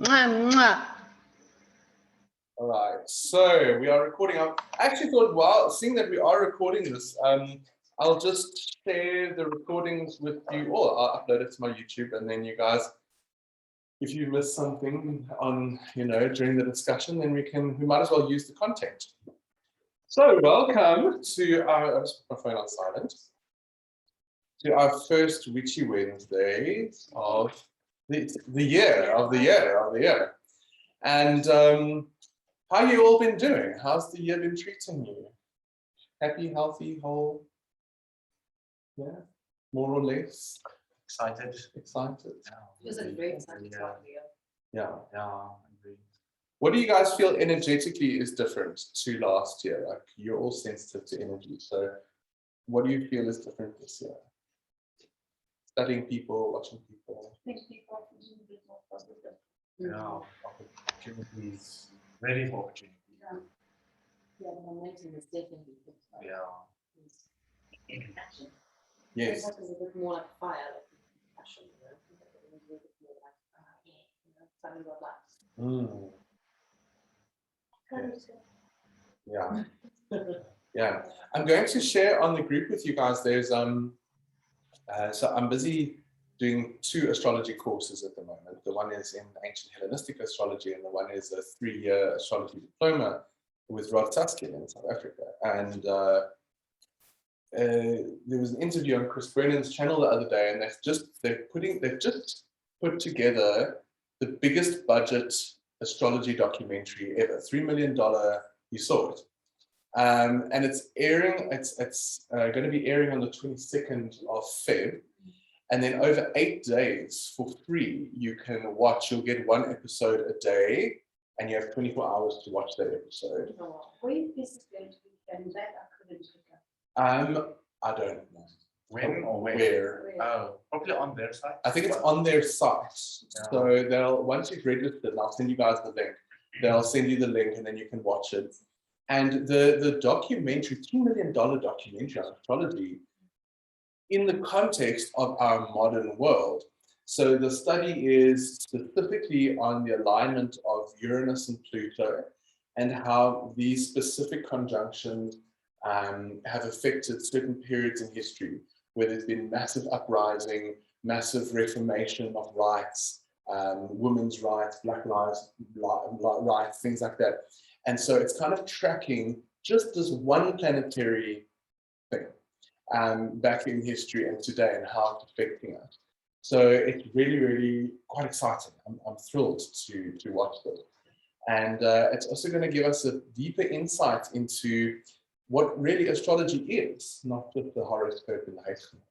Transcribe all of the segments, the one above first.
Mwah, mwah. All right, so we are recording. I actually thought, wow, seeing that we are recording this, I'll just share the recordings with you all. I'll upload it to my YouTube, and then you guys, if you miss something on, during the discussion, then we might as well use the content. So welcome to our, I'll just put my phone on silent, to our first Witchy Wednesday of the year. And how you all been doing? How's the year been treating you? Happy, healthy, whole? Yeah, more or less? Excited. Excited? Was it very exciting? Yeah. Yeah, I agree. What do you guys feel energetically is different to last year? Like, you're all sensitive to energy, so what do you feel is different this year? Studying people, watching people. Yeah, opportunities, ready for opportunities. Yeah, the momentum is definitely good. Yeah. Action. Yes. It's a bit more like fire, like passion, a bit more like something about that. Yeah. Yeah. I'm going to share on the group with you guys. There's so I'm busy doing 2 astrology courses at the moment. The one is in ancient Hellenistic astrology, and the one is a 3-year astrology diploma with Rod Tuskin in South Africa. And there was an interview on Chris Brennan's channel the other day, and they've just put together the biggest budget astrology documentary ever. $3 million. You saw it. And it's airing. It's going to be airing on the 22nd of Feb. And then over 8 days for free, you can watch. You'll get 1 episode a day, and you have 24 hours to watch that episode. Where is this going to be? And that I couldn't pick up. I don't know. When or where? Where? Oh, probably on their site. I think it's on their site. Yeah. So they'll, once you've registered, and I'll send you guys the link. They'll send you the link, and then you can watch it. And the documentary, $2 million documentary on astrology, in the context of our modern world. So the study is specifically on the alignment of Uranus and Pluto, and how these specific conjunctions have affected certain periods in history, where there's been massive uprising, massive reformation of rights, women's rights, Black lives rights, things like that. And so it's kind of tracking just this one planetary thing back in history and today, and how it's affecting us. So it's really, really quite exciting. I'm thrilled to watch this. And it's also going to give us a deeper insight into what really astrology is, not just the horoscope in the high school.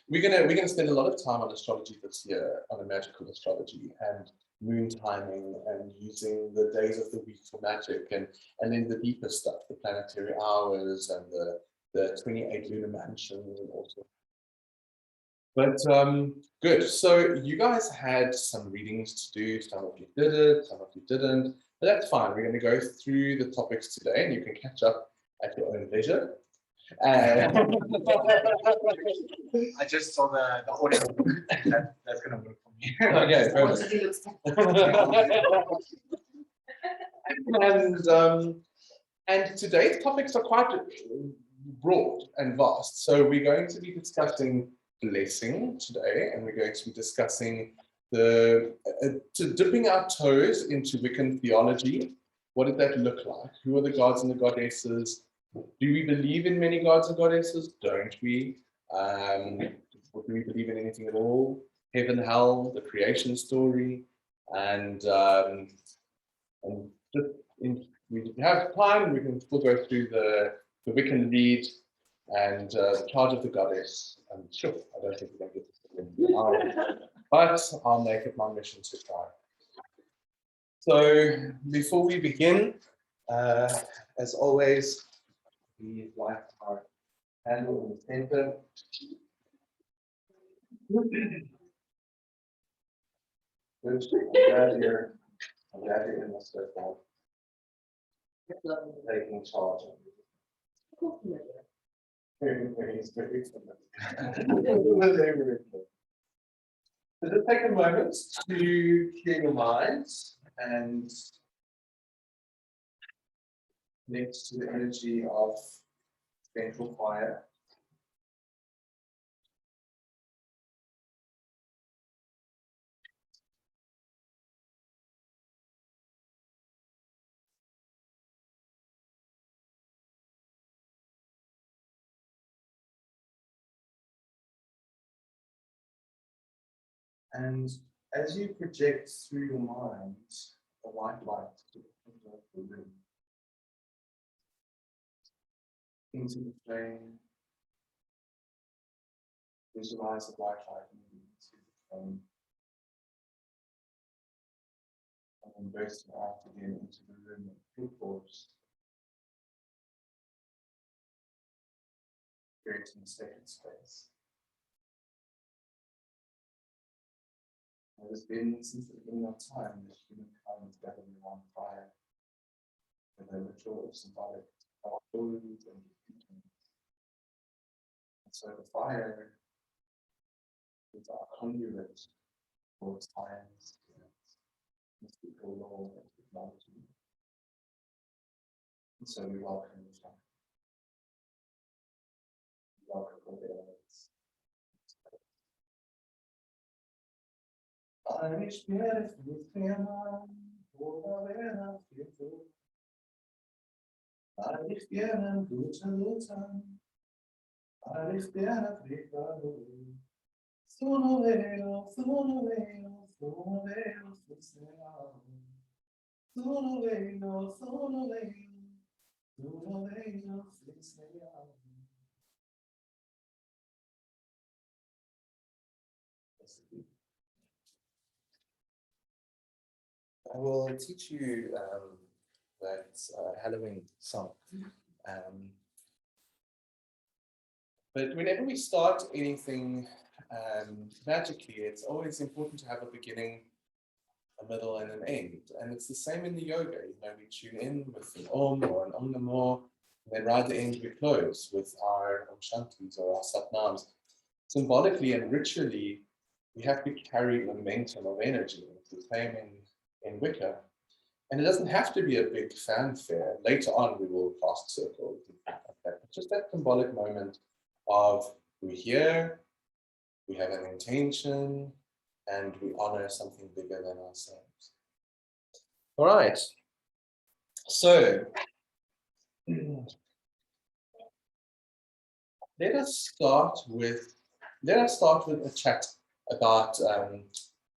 We're gonna spend a lot of time on astrology this year, on a magical astrology and moon timing, and using the days of the week for magic, and then the deeper stuff, the planetary hours and the 28 lunar mansions and all sorts. But good. So you guys had some readings to do. Some of you did it, some of you didn't. But that's fine. We're going to go through the topics today, and you can catch up at your own leisure. I just saw the audio. That's going to work for me. Okay, and today's topics are quite broad and vast. So we're going to be discussing blessing today, and we're going to be discussing dipping our toes into Wiccan theology. What did that look like? Who are the gods and the goddesses? Do we believe in many gods and goddesses? Don't we? Do we believe in anything at all? Heaven, hell, the creation story, and just we have time. We can still go through the Wiccan Rede and the charge of the goddess. Sure, I don't think we're going to get this in, but I'll make it my mission to try. So before we begin, as always, we light our candle in the center. I'm glad you're in this circle, taking charge. So just take a moment to clear your minds and connect to the energy of ventral fire. And as you project through your mind the white light to the room, into the flame, visualize the white light moving into the flame, and then bursting out again into the room of full force, creating sacred space. It has been since the beginning of time that humankind is gathering around fire, with a ritual symbolic of food and eating. And so the fire is our conduit for science, mystical law, and technology. And so we welcome the fire. We welcome all the elements. Arish Pierre, Fritema, Bovavena, Fritema. Arish Pierre, Lutan. Arish Pierre, Fritema. Sono vero, sono vero, sono vero, Fritema. Sono vero, sono vero, sono vero, Fritema. I will teach you that Halloween song. But whenever we start anything magically, it's always important to have a beginning, a middle, and an end. And it's the same in the yoga. We tune in with an Om or an Om Namo, and then right at the end we close with our Om Shantis or our Satnams. Symbolically and ritually, we have to carry momentum of energy. It's the same in Wicca. And it doesn't have to be a big fanfare. Later on, we will cast circles and things like that. But just that symbolic moment of we're here, we have an intention, and we honor something bigger than ourselves. All right. So let us start with a chat about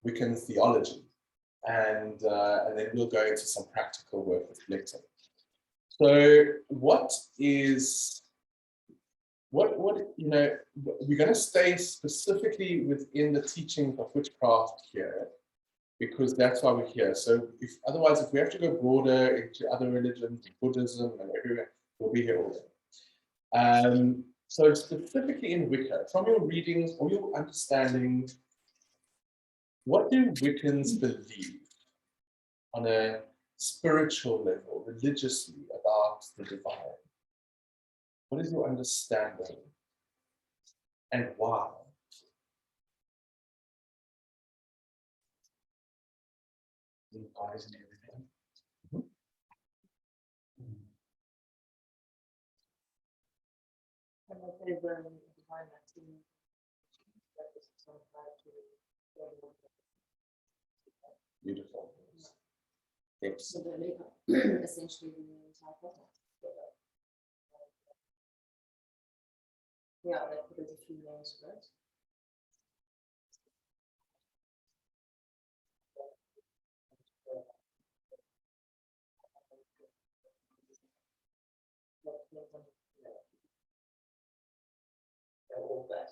Wiccan theology. And then we'll go into some practical work reflecting. So we're going to stay specifically within the teaching of witchcraft here, because that's why we're here. So if we have to go broader into other religions, Buddhism and everywhere, we'll be here all day. So specifically in Wicca, from your readings or your understanding, what do Wiccans believe on a spiritual level, religiously, about the divine? What is your understanding and why? The eyes and everything. And like they burn behind that too. That is some kind of Beautiful. Thanks. so they make up essentially the entire context. Yeah, they put a few names for it. All that.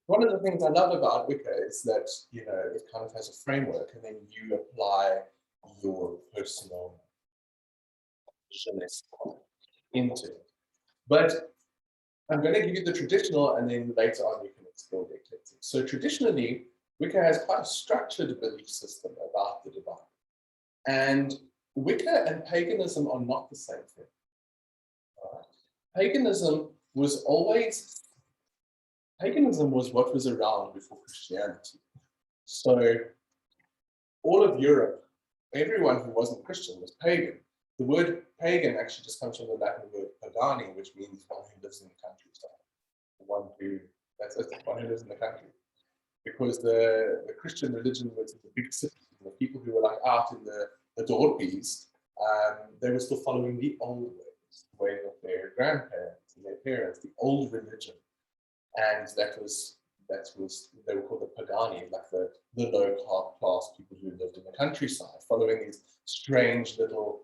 One of the things I love about Wicca is that, it kind of has a framework and then you apply your personal into it. But I'm going to give you the traditional and then later on we can explore the eclectic. So traditionally, Wicca has quite a structured belief system about the divine. And Wicca and paganism are not the same thing. Right? Paganism was always, paganism was what was around before Christianity. So all of Europe, everyone who wasn't Christian was pagan. The word pagan actually just comes from the Latin word pagani, which means one who lives in the countryside. That's it, one who lives in the country. Because the Christian religion was in the big cities, the people who were like out in the Dorpies, they were still following the old ways, the way of their grandparents and their parents, the old religion. And that was they were called the pagani, like the low class people who lived in the countryside, following these strange little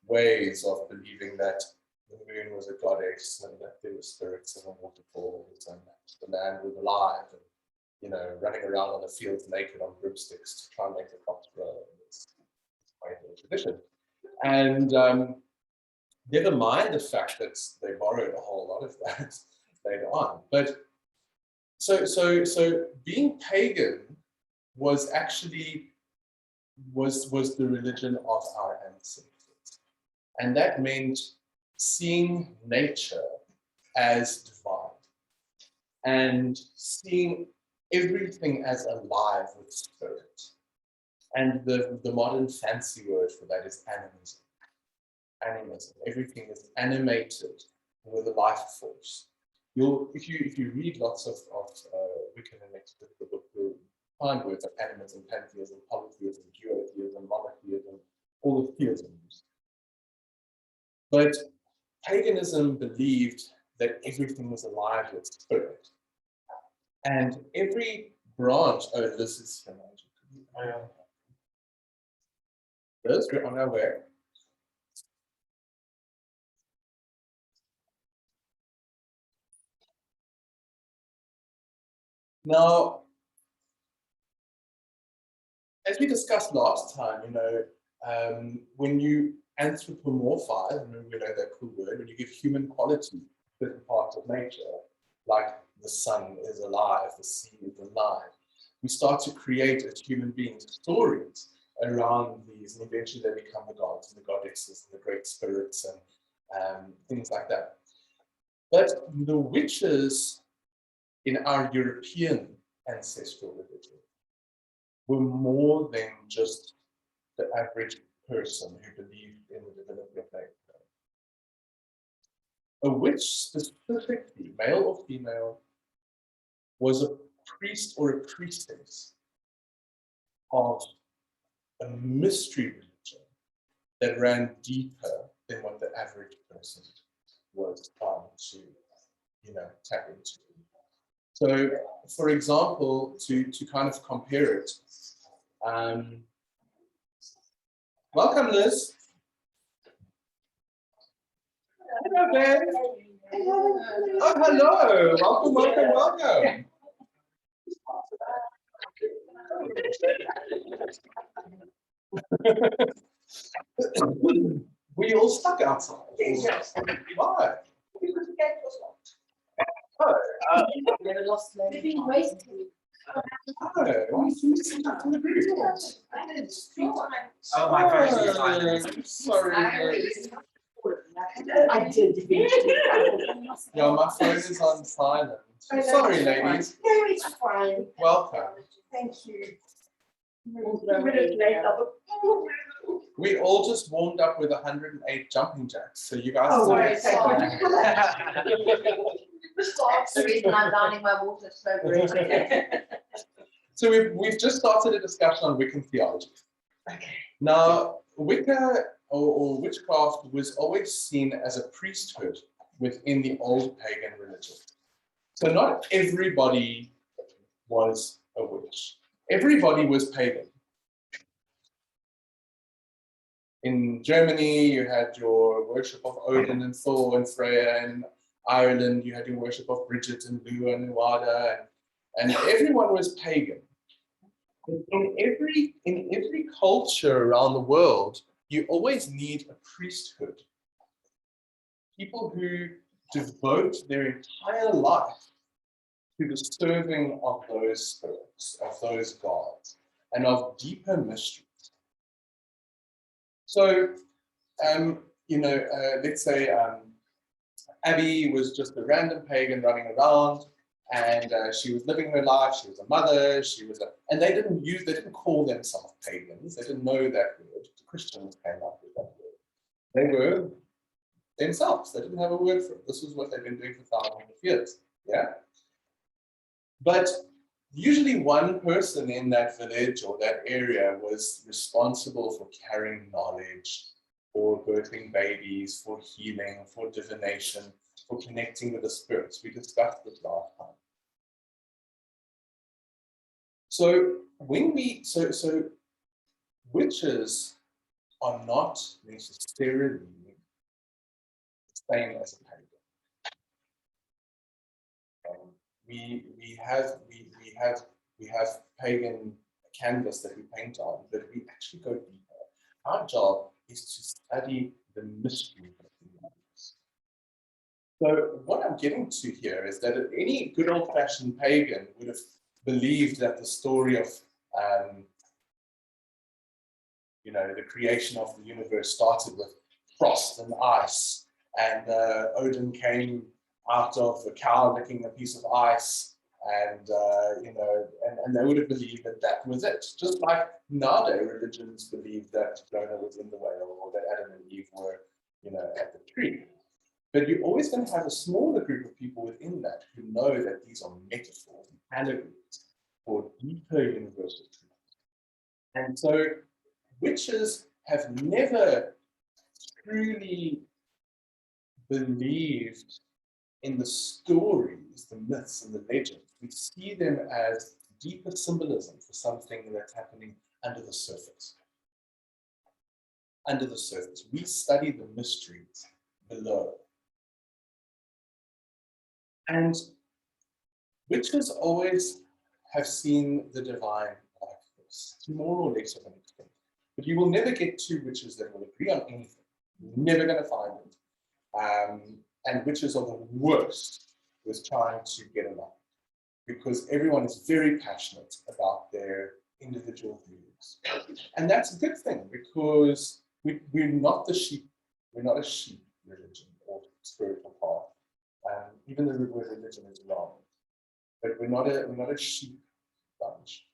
ways of believing that the moon was a goddess and that there were spirits in the waterfalls and that the land was alive and, you know, running around on the fields naked on broomsticks to try and make the crops grow. It's quite a tradition. And never mind the fact that they borrowed a whole lot of that later on. But so being pagan was actually was the religion of our ancestors. And that meant seeing nature as divine and seeing everything as alive with spirit. And the modern fancy word for that is animism. Animism. Everything is animated with a life force. If you read lots of Wiccan and the book, you'll find words like animism, pantheism, polytheism, duotheism, monotheism, all the theisms. But paganism believed that everything was alive with spirit. And every branch, this is Liz, we're on our way. Now, as we discussed last time, you know, when you anthropomorphize, and we know that cool word, when you give human quality to certain parts of nature, like the sun is alive, the sea is alive, we start to create as human beings stories around these, and eventually they become the gods and the goddesses and the great spirits and things like that. But the witches in our European ancestral religion were more than just the average person who believed in the divinity of nature. A witch, specifically, male or female, was a priest or a priestess of a mystery religion that ran deeper than what the average person was trying to, you know, tap into. So, for example, to kind of compare it, welcome, Liz. Hello, babe. Oh, hello. Welcome, welcome, welcome. We all stuck outside. Yes. Why? Because the gate was locked. Oh, Never lost them. They've been waiting. why did you sit up in the room? Oh, my phone is silent. Sorry. I did eventually. Yeah, my phone is on silent. Sorry, ladies. No, it's fine. Welcome. Thank you. We all just warmed up with 108 jumping jacks, so you guys. Oh, did sorry. it. That's the reason I'm downing my water so great. So we've just started a discussion on Wiccan theology. Okay. Now, Wicca or witchcraft was always seen as a priesthood within the old pagan religion. So not everybody was a witch. Everybody was pagan. In Germany, you had your worship of Odin and Thor and Freya. In Ireland, you had your worship of Bridget and Lua and Wada, and everyone was pagan. In every culture around the world, you always need a priesthood. People who devote their entire life to the serving of those spirits, of those gods, and of deeper mysteries. So, let's say Abby was just a random pagan running around, and she was living her life. She was a mother. And they didn't call themselves pagans. They didn't know that word. The Christians came up with that word. They were themselves. They didn't have a word for it. This was what they've been doing for thousands of years. Yeah. But usually one person in that village or that area was responsible for carrying knowledge, for birthing babies, for healing, for divination, for connecting with the spirits. We discussed this last time. So witches are not necessarily the same as a pagan. We have pagan canvas that we paint on, but we actually go deeper. Our job is to study the mystery of the universe. So what I'm getting to here is that any good old-fashioned pagan would have believed that the story of the creation of the universe started with frost and ice, and Odin came out of a cow licking a piece of ice, and and they would have believed that that was it. Just like nowadays religions believe that Jonah was in the whale, or that Adam and Eve were, at the tree. But you're always going to have a smaller group of people within that who know that these are metaphors, allegories for deeper universal truths. And so witches have never truly believed in the stories, the myths, and the legends. We see them as deeper symbolism for something that's happening under the surface. Under the surface. We study the mysteries below. And witches always have seen the divine like this, to more or less of an extent. But you will never get two witches that will agree on anything. You're never going to find it. And witches are the worst with trying to get along, because everyone is very passionate about their individual views. And that's a good thing, because we're not the sheep. We're not a sheep religion or spiritual path. Even the word religion is wrong, but we're not a sheep bunch.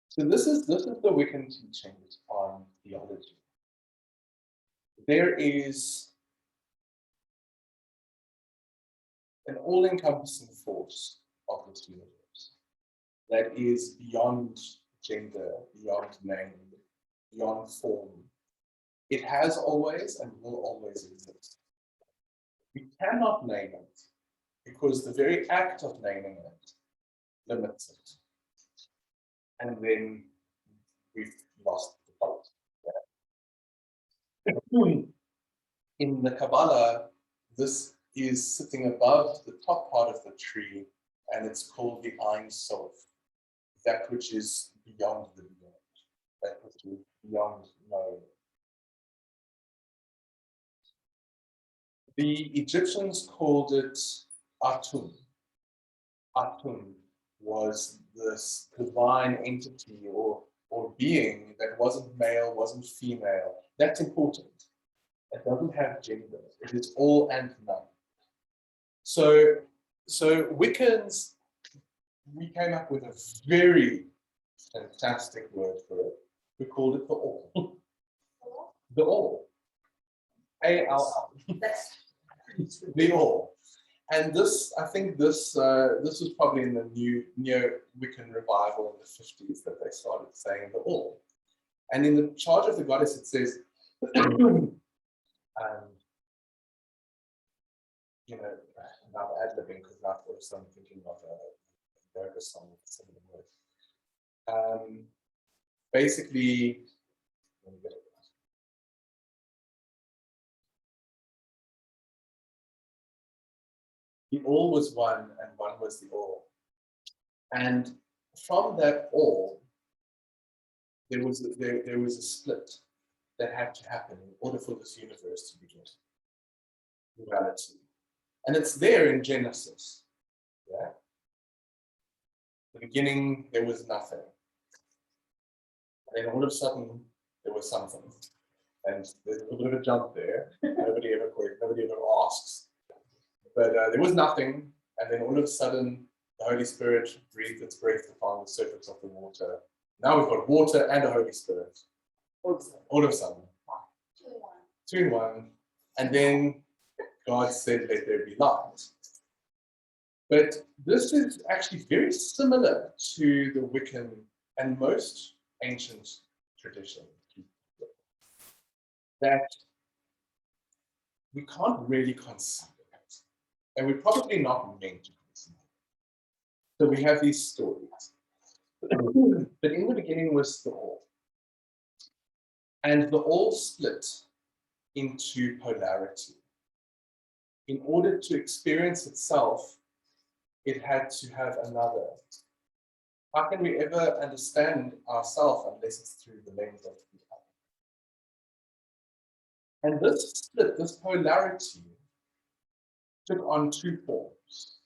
So this is the Wiccan teachings on theology. There is an all-encompassing force of this universe that is beyond gender, beyond name, beyond form. It has always and will always exist. We cannot name it, because the very act of naming it limits it. And then we've lost the plot. Yeah. In the Kabbalah, this is sitting above the top part of the tree, and it's called the Ein Sof, that which is beyond the beyond, that which is beyond knowing. The Egyptians called it Atum. Atum was this divine entity or being that wasn't male, wasn't female. That's important. It doesn't have gender. It is all and none. So Wiccans, we came up with a very fantastic word for it. We called it the All. The All. A-L-L. The All. And this, I think this was probably in the Neo-Wiccan revival in the 50s that they started saying the All. And in the Charge of the Goddess, it says, now I'm ad-libbing because now I'm thinking of a yoga song with similar words. Basically, let me get it. The All was one, and one was the All. And from that All, there was a split that had to happen in order for this universe to begin. Reality. And it's there in Genesis. Yeah. In the beginning, there was nothing. And then all of a sudden, there was something. And there's a little bit of a jump there. Nobody ever asks, But there was nothing, and then all of a sudden, the Holy Spirit breathed its breath upon the surface of the water. Now we've got water and a Holy Spirit. All of a sudden. 2 in 1. And then God said, let there be light. But this is actually very similar to the Wiccan and most ancient traditions. That we can't really conceive it. And we're probably not meant to conceive it. So we have these stories. But in the beginning was the all. And the all split into polarity. In order to experience itself, it had to have another. How can we ever understand ourselves unless it's through the lens of the other? And this split, this polarity, took on 2 forms.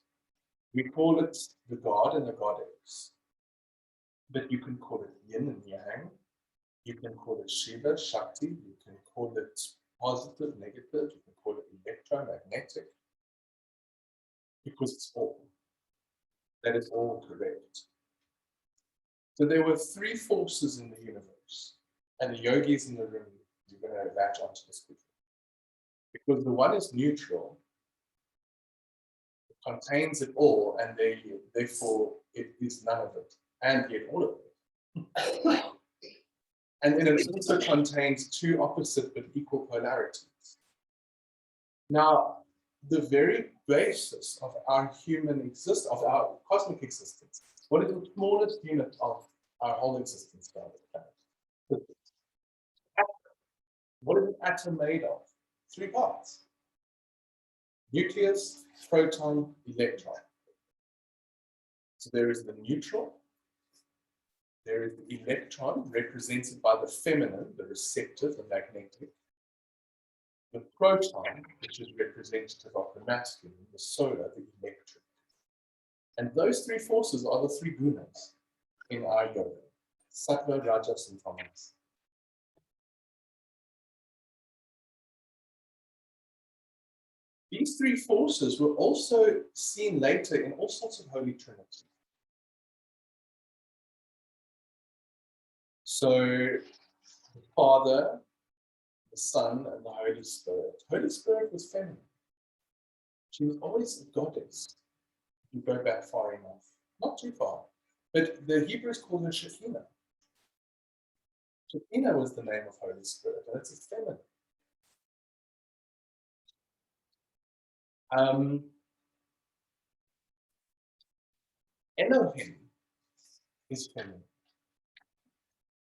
We call it the god and the goddess. But you can call it yin and yang. You can call it Shiva, Shakti. You can call it positive, negative. You can call it electromagnetic. Because it's all. That is all correct. So there were 3 forces in the universe. And the yogis in the room, you're going to latch onto this quickly. Because the one is neutral, it contains it all, and therefore it is none of it, and yet all of it. And then it also contains 2 opposite but equal polarities. Now, the very basis of our human existence, of our cosmic existence, what is the smallest unit of our whole existence on the planet? What is an atom made of? 3 parts. Nucleus, proton, electron. So there is the neutral. There is the electron, represented by the feminine, the receptive, the magnetic. The proton, which is representative of the masculine, the solar, the electric. And those 3 forces are the 3 gunas in our yoga. Sattva, Rajas, and Tamas. These 3 forces were also seen later in all sorts of Holy Trinity. So, the Father, the Son, and the Holy Spirit. Holy Spirit was feminine. She was always a goddess. If you go back far enough, not too far. But the Hebrews called her Shekinah. Shekinah was the name of Holy Spirit, and it's feminine. Elohim is feminine.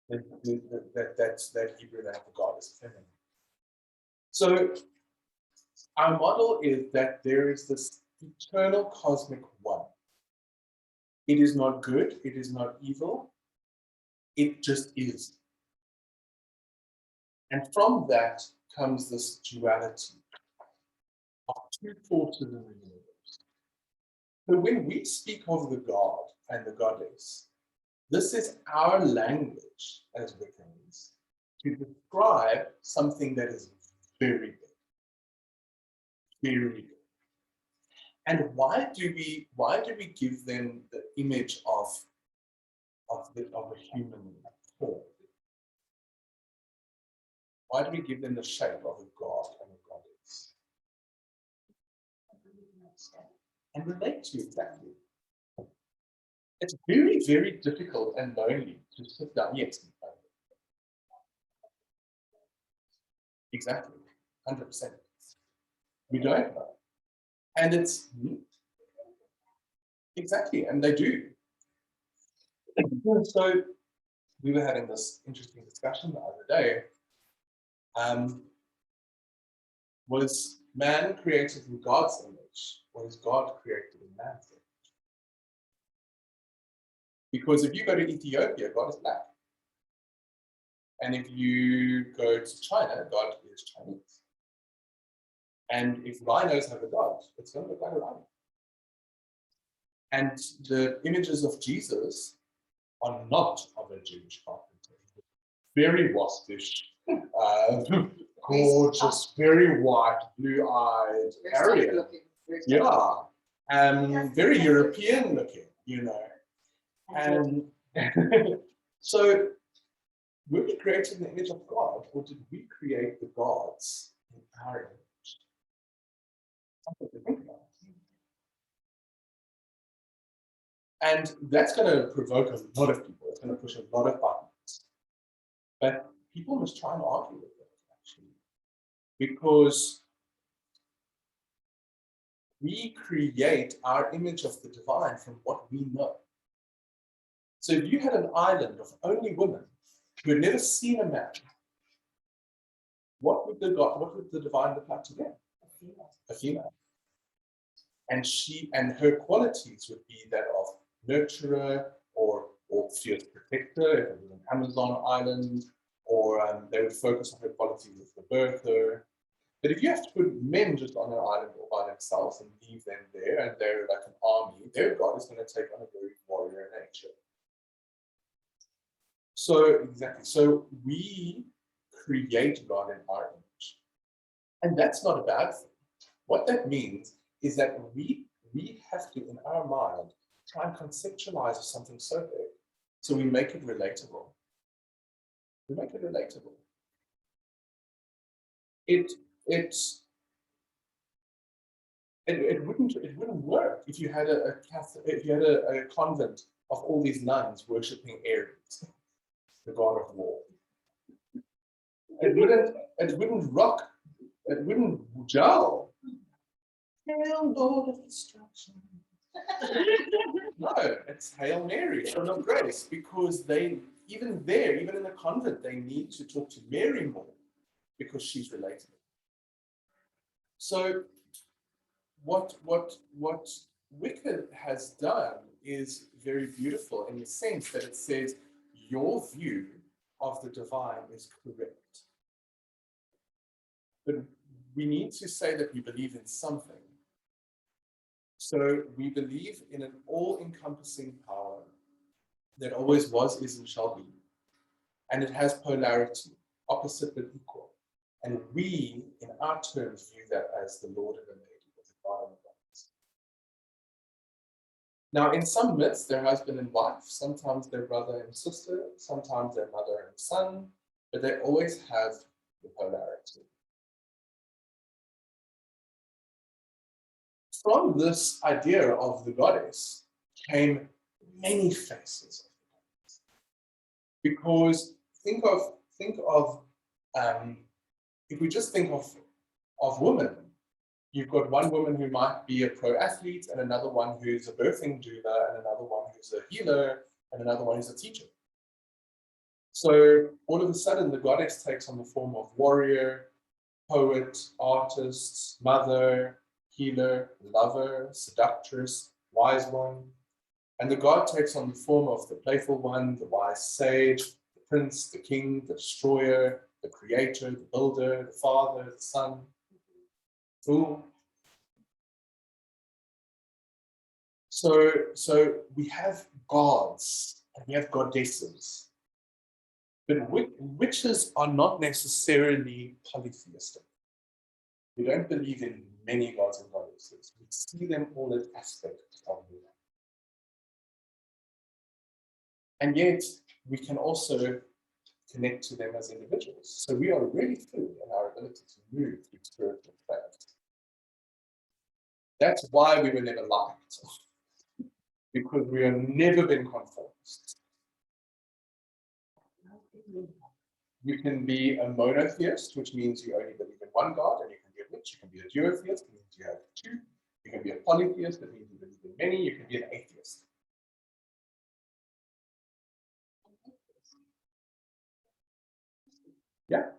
That Hebrew name for God is feminine. So our model is that there is this eternal cosmic one. It is not good, it is not evil, it just is. And from that comes this duality of 2 forces in the universe. So when we speak of the God and the goddess, this is our language as Wiccans to describe something that is very big. Very big. And why do we give them the image of a human form? Why do we give them the shape of a god and a goddess? And relate to exactly. It's very, very difficult and lonely to sit down. Yes. Exactly. 100%. We don't know. And it's exactly, and they do. So we were having this interesting discussion the other day. Was man created in God's image, or is God created in man's image? Because if you go to Ethiopia, God is black. And if you go to China, God is Chinese. And if rhinos have a god, it's going to look like a rhino. And the images of Jesus are not of a Jewish carpenter. Very waspish, gorgeous, very white, blue-eyed, Aryan. Yeah, very European looking, you know. And so, were we created in the image of God, or did we create the gods in our image? Something to think about. And that's going to provoke a lot of people. It's going to push a lot of buttons. But people must try and argue with it, actually, because we create our image of the divine from what we know. So if you had an island of only women who had never seen a man, what would the divine look like to them? A female. And her qualities would be that of nurturer or fierce protector, if it was an Amazon island, or they would focus on her qualities as the birther. But if you have to put men just on an island all by themselves and leave them there, and they're like an army, their god is going to take on a very warrior nature. So exactly, so we create God in our image. And that's not a bad thing. What that means is that we have to, in our mind, try and conceptualize something so big. So we make it relatable. We make it relatable. It wouldn't work if you had a convent of all these nuns worshipping Ares, the god of war. It wouldn't rock. It wouldn't gel. Hail Lord of Destruction. No, it's Hail Mary, Son of Grace, because even in the convent, they need to talk to Mary more because she's related. So what Wicca has done is very beautiful in the sense that it says your view of the divine is correct. But we need to say that we believe in something. So we believe in an all-encompassing power that always was, is, and shall be. And it has polarity, opposite but equal. And we, in our terms, view that as the Lord and the Lady, the divine gods. Now, in some myths, they're husband and wife, sometimes they're brother and sister, sometimes they're mother and son, but they always have the polarity. From this idea of the goddess came many faces of the goddess. Because think of if we just think of women, you've got one woman who might be a pro athlete, and another one who's a birthing doula, and another one who's a healer, and another one who's a teacher. So all of a sudden, the goddess takes on the form of warrior, poet, artist, mother, healer, lover, seductress, wise one. And the god takes on the form of the playful one, the wise sage, the prince, the king, the destroyer, the creator, the builder, the father, the son, fool. So we have gods and we have goddesses. But witches are not necessarily polytheistic. We don't believe in many gods and goddesses. We see them all as aspects of the land. And yet, we can also connect to them as individuals. So we are really free in our ability to move through spiritual faith. That's why we were never liked, because we have never been conformist. You can be a monotheist, which means you only believe in one God, and you can be a witch. You can be a duotheist, which means you have two. You can be a polytheist, that means you believe in many. You can be an atheist. Yeah.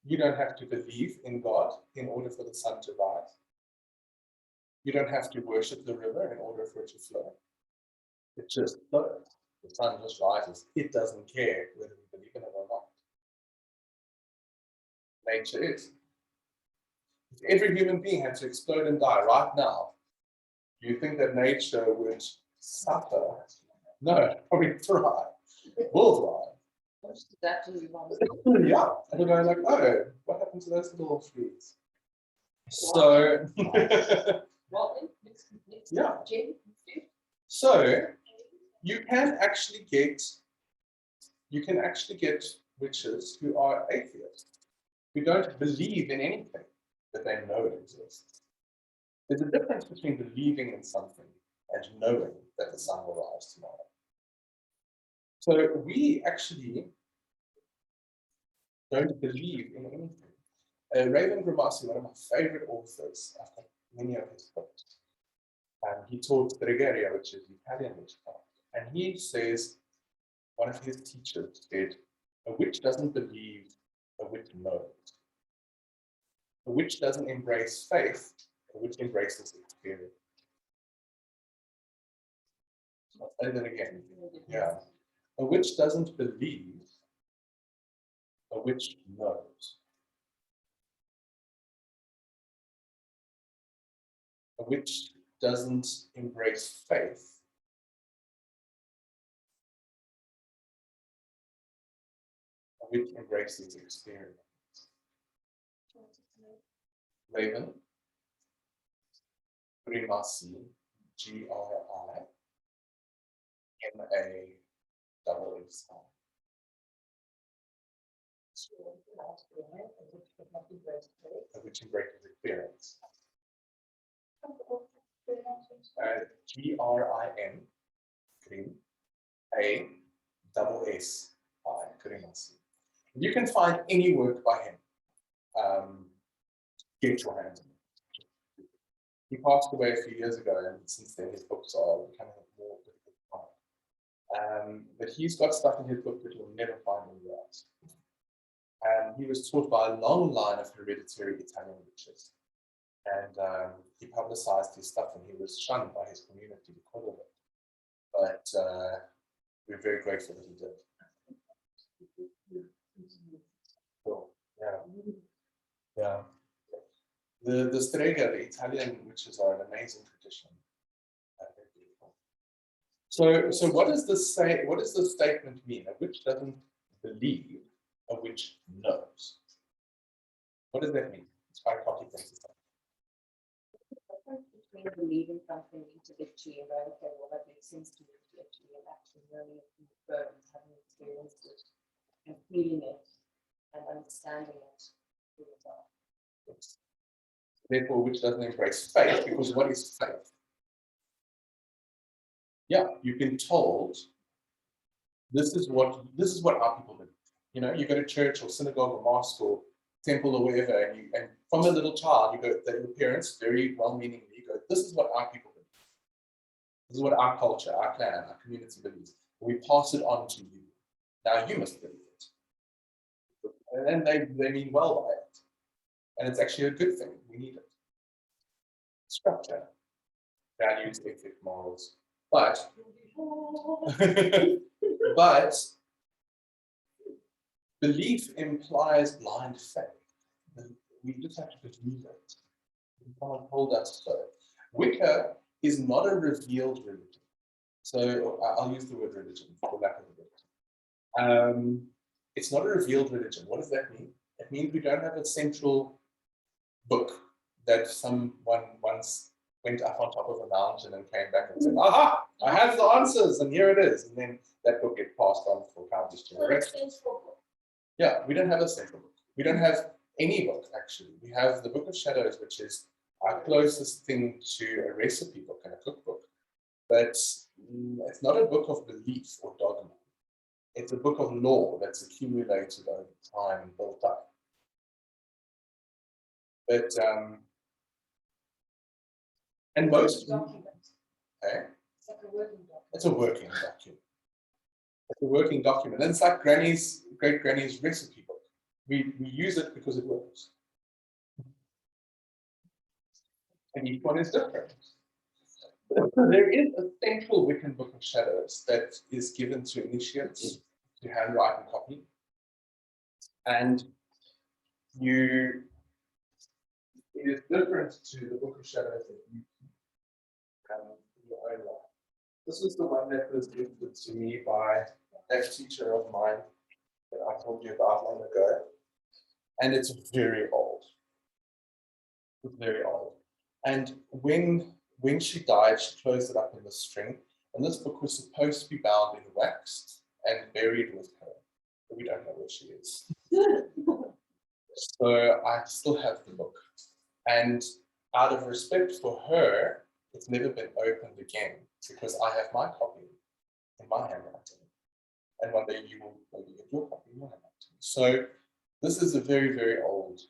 You don't have to believe in God in order for the sun to rise. You don't have to worship the river in order for it to flow. It just flows. The sun just rises. It doesn't care whether we believe in it or not. Nature is. If every human being had to explode and die right now, do you think that nature would suffer? No, probably thrive. It will thrive. Yeah, and we're going like, oh, what happened to those little trees? So, Well, next, Yeah. Jen, So you can actually get witches who are atheists, who don't believe in anything, but they know it exists. There's a difference between believing in something and knowing that the sun will rise tomorrow. So we actually don't believe in anything. Raven Grimassi, one of my favorite authors, I've got many of his books. He taught Gregaria, which is Italian witchcraft, and he says, one of his teachers said, a witch doesn't believe, a witch knows. A witch doesn't embrace faith, a witch embraces experience. I'll say that again. Yeah. A witch doesn't believe, a witch knows. A witch doesn't embrace faith. A witch embraces experience. Raven, Grimassi, Grimassi. Which embraces experience. Grin, Grin, A-S-S-I, Grimassi. You can find any work by him. Get your hands on it. He passed away a few years ago, and since then his books are becoming more difficult to find. But he's got stuff in his book that you'll never find anywhere else. He was taught by a long line of hereditary Italian witches. And he publicized his stuff, and he was shunned by his community because of it. But we're very grateful that he did. Cool. Yeah. Yeah. The strega, the Italian witches, are an amazing tradition. So what does this say? What does the statement mean? A witch doesn't believe, a witch knows. What does that mean? It's quite complicated. between believing something intellectually and going, okay, well, that makes sense to me intellectually, and actually knowing it in the bones, having experienced it, and feeling it, and understanding it through yourself. Yes. Therefore, which doesn't embrace faith, because what is faith? Yeah, you've been told this is what our people believe. You know, you go to church or synagogue or mosque or temple or wherever, and from a little child, you go, that your parents very well-meaningly go, this is what our people believe. This is what our culture, our clan, our community believes. We pass it on to you. Now you must believe it. And they mean well by it. And it's actually a good thing. We need it. Structure, values, ethics, morals. But belief implies blind faith. We just have to believe it. Someone told us so. Wicca is not a revealed religion. So I'll use the word religion for lack of a word. It's not a revealed religion. What does that mean? It means we don't have a central book that someone once went up on top of a mountain and came back and said, aha, I have the answers, and here it is. And then that book gets passed on for countless generations. Yeah, we don't have a central book. We don't have any book, actually. We have the Book of Shadows, which is our closest thing to a recipe book and a cookbook. But it's not a book of belief or dogma. It's a book of law that's accumulated over time and built up. But and most document. Okay. It's like a working document. It's a working document. It's a working document. And it's like Granny's, great Granny's recipe book. We use it because it works. And each one is different. There is a central Wiccan Book of Shadows that is given to initiates to handwrite and copy. And it is different to the Book of Shadows that you keep in your own life. This is the one that was gifted to me by that teacher of mine that I told you about long ago. And it's very old. It's very old. And when she died, she closed it up in the string. And this book was supposed to be bound in wax and buried with her. But we don't know where she is. So I still have the book. And out of respect for her, it's never been opened again because I have my copy in my handwriting. And one day you will maybe get your copy in your handwriting. So this is a very, very old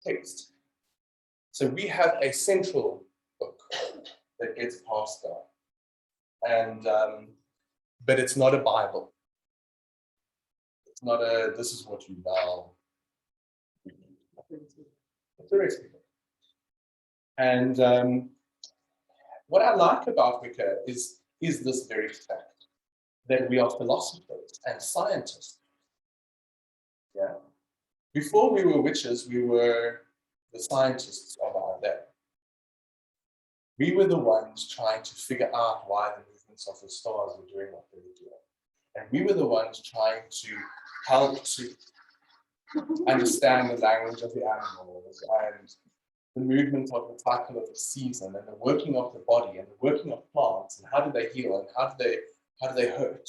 text. So we have a central book that gets passed down. And but it's not a Bible. It's not a this is what you now read. It's a recipe book. And what I like about Wicca is this very fact that we are philosophers and scientists. Yeah. Before we were witches, we were the scientists of our day. We were the ones trying to figure out why the movements of the stars were doing what they were doing. And we were the ones trying to help to understand the language of the animals and the movement of the cycle of the season and the working of the body and the working of plants and how do they heal and how do they hurt.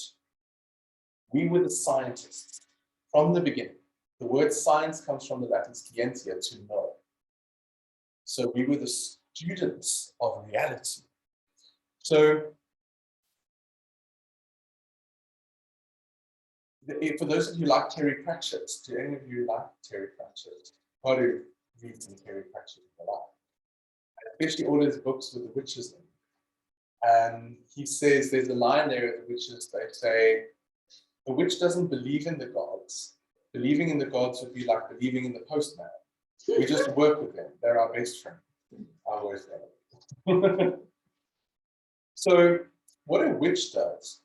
We were the scientists from the beginning. The word science comes from the Latin scientia, to know. So we were the students of reality. So for those of you who like Terry Pratchett, do any of you like Terry Pratchett? How do you read some Terry Pratchett in your life? Especially all his books with the witches in them. And he says, there's a line there of the witches, they say, the witch doesn't believe in the gods. Believing in the gods would be like believing in the postman. We just work with them. They're our best friend, our worst enemy. So what a witch does,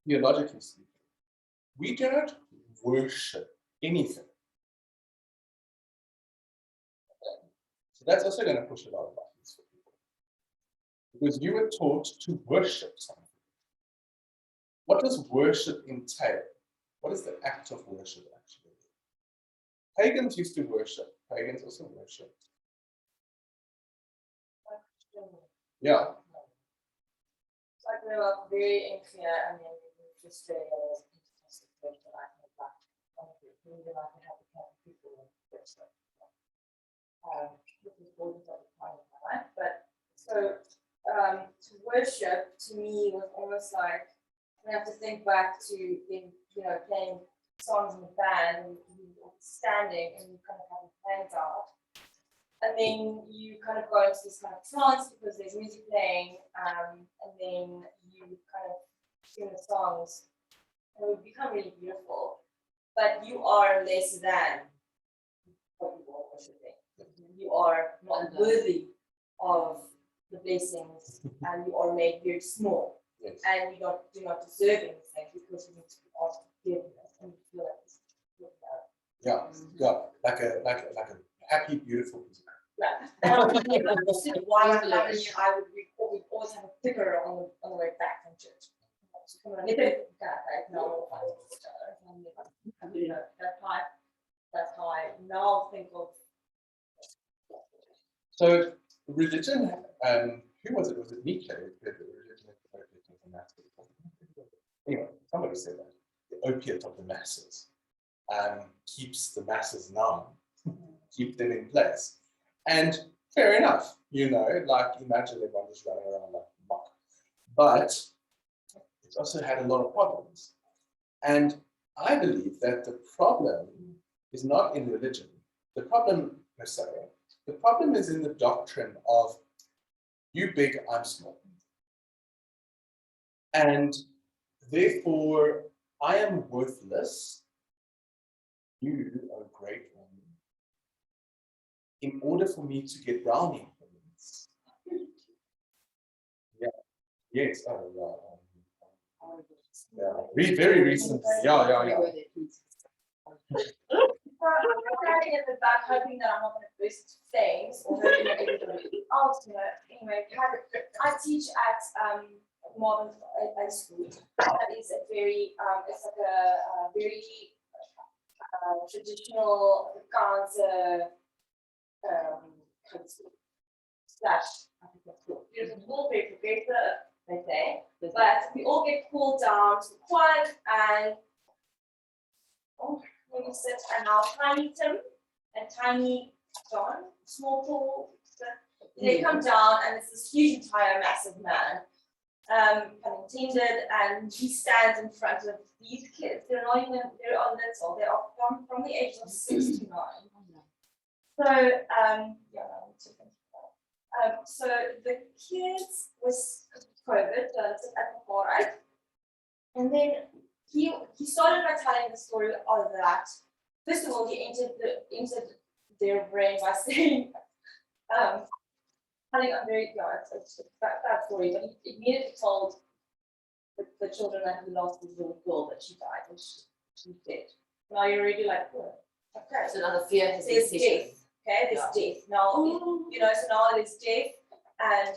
theologically speaking, we don't worship anything. So that's also going to push a lot of buttons for people. Because you were taught to worship something. What does worship entail? What is the act of worship actually? Pagans used to worship. Pagans also worship. Yeah. So I grew up very unclear, and then just I had happy people and this was important at the time of my life. But so to worship to me was almost like I have to think back to being, playing songs in the band and standing and you kind of have your hands out. And then you kind of go into this kind of trance because there's music playing, and then you kind of sing the songs, and it would become really beautiful. But you are less than what you are worshiping. You are not worthy of the blessings, and you are made very small. Yes. And you do not deserve anything because you need to be asked forgiveness and you feel like this. Yeah, like a happy, beautiful music. Yeah. And while I'm loving you, I would always have a sticker on the way back from church. That's how I now think of. So religion, who was it? Was it Nietzsche? Anyway, somebody said that the opiate of the masses keeps the masses numb, keep them in place. And fair enough, like imagine everyone just running around like a mock. But it's also had a lot of problems. And I believe that the problem is not in religion. The problem, per se, the problem is in the doctrine of you big, I'm small. And therefore, I am worthless. You are a great one. In order for me to get brownie points. Yeah. Yes. Oh, yeah. Very recent. Yeah. At the back, hoping that I'm not going to burst things or hoping that everybody else, anyway, I teach at modern high school. That is a very, it's like a very traditional cancer school. slash African school. Beautiful school, very progressive, they say. But we all get called down to the quad and when we sit and now Tiny Tim and Tiny John, small tall, they come down and it's this huge entire massive man, pun intended, and he stands in front of these kids. They're not even, they're on little, they are from the age of 6 to 9. So, so the kids was COVID, that's at the far right. And then he started by telling the story of that. First of all, he entered their brain by saying, I think I'm very, it's a bad story, but he immediately told the children that he lost his little girl, that she died and she's dead. Now you're already like, oh, okay. So now the fear has There's been death. Okay, there's death. Now, so now there's death. And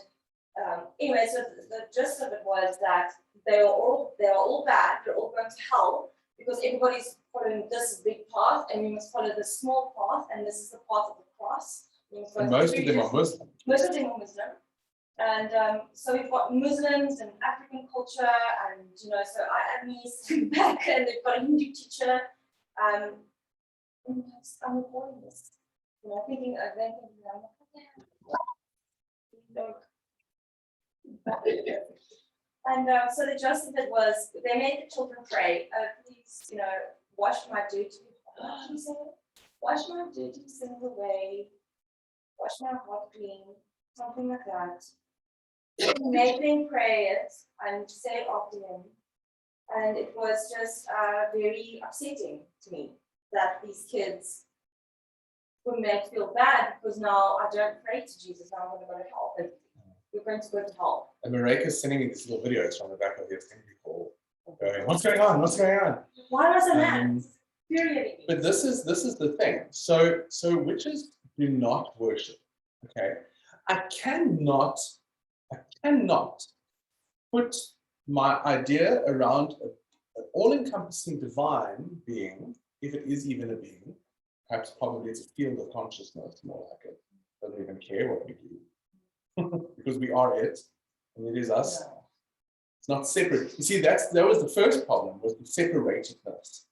anyway, so the gist of it was that they are all bad, they're all going to hell because everybody's following this big path and we must follow this small path, and this is the path of the cross. And most of them are Muslim. Most of them are Muslim. And so we've got Muslims and African culture, and so I have me sitting back and they've got a Hindu teacher. And I'm recording this. Thinking of them, and so the gist of it was they made the children pray, please, wash my dirty, wash my dirty sins away, wash my heart clean, something like that. Made them pray it and say it after him, and it was just very upsetting to me that these kids were made feel bad because now I don't pray to Jesus, now I'm going to go to hell. We're going to go to hell. And Mareka's sending me these little videos from the back of his people going, what's going on? What's going on? Why was I mad? Infuriating me. But this is the thing. So witches do not worship. Okay. I cannot put my idea around an all-encompassing divine being, if it is even a being. Perhaps probably it's a field of consciousness, more like it. Doesn't even care what we do. Because we are it, and it is us. Yeah. It's not separate. You see, that was the first problem, was the separatedness.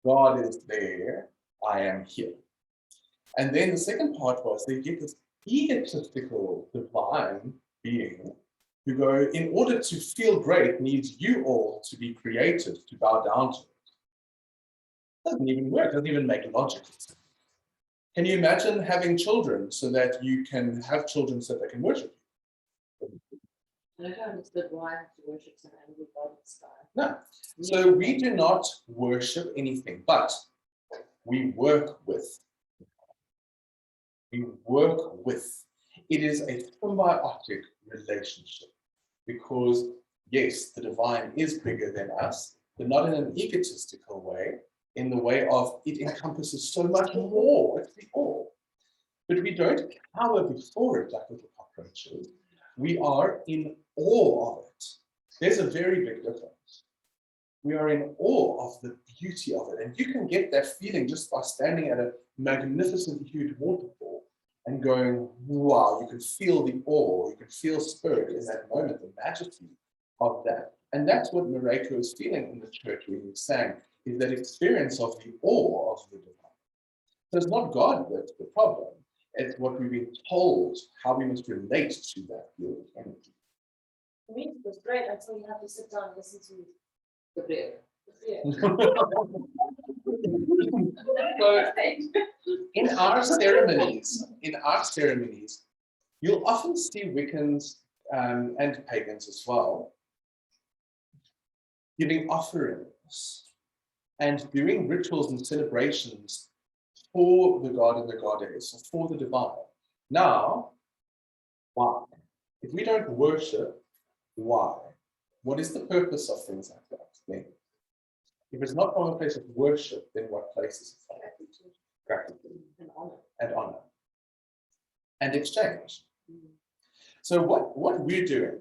God is there, I am here. And then the second part was they get this egotistical divine being who go, in order to feel great, needs you all to be created, to bow down to it. Doesn't even work, doesn't even make logical sense. Can you imagine having children so that you can have children so that they can worship you? I don't understand why I have to worship some angry God in the sky. No. So we do not worship anything, but we work with. We work with. It is a symbiotic relationship because, yes, the divine is bigger than us, but not in an egotistical way, in the way of it encompasses so much more. It's the all. But we don't cower before it like little cockroaches. We are in awe of it. There's a very big difference. We are in awe of the beauty of it. And you can get that feeling just by standing at a magnificent, huge waterfall and going, wow, you can feel the awe, you can feel spirit in that moment, the majesty of that. And that's what Mareko is feeling in the church when he was saying, is that experience of the awe of the divine. So it's not God that's the problem. It's what we've been told, how we must relate to that field of energy. For me, it was great until you have to sit down and listen to The prayer. So in our ceremonies, you'll often see Wiccans and pagans as well giving offerings and doing rituals and celebrations for the god and the goddess, or for the divine. Now, why? If we don't worship, why? What is the purpose of things like that then? If it's not from a place of worship, then what place is it from? Gratitude. And honor. And exchange. So what we're doing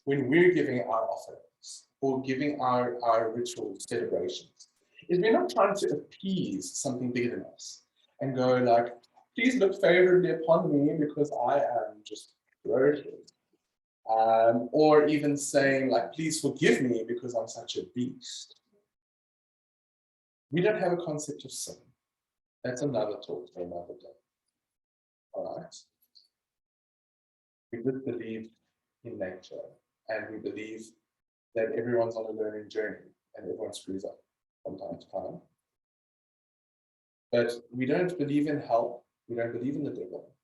when we're giving our offerings or giving our ritual celebrations is we're not trying to appease something bigger than us and go like, please look favorably upon me because I am just ferocious. Or even saying like, please forgive me because I'm such a beast. We don't have a concept of sin. That's another talk for another day. All right. We just believe in nature, and we believe that everyone's on a learning journey and everyone screws up from time to time. But we don't believe in hell. We don't believe in the devil.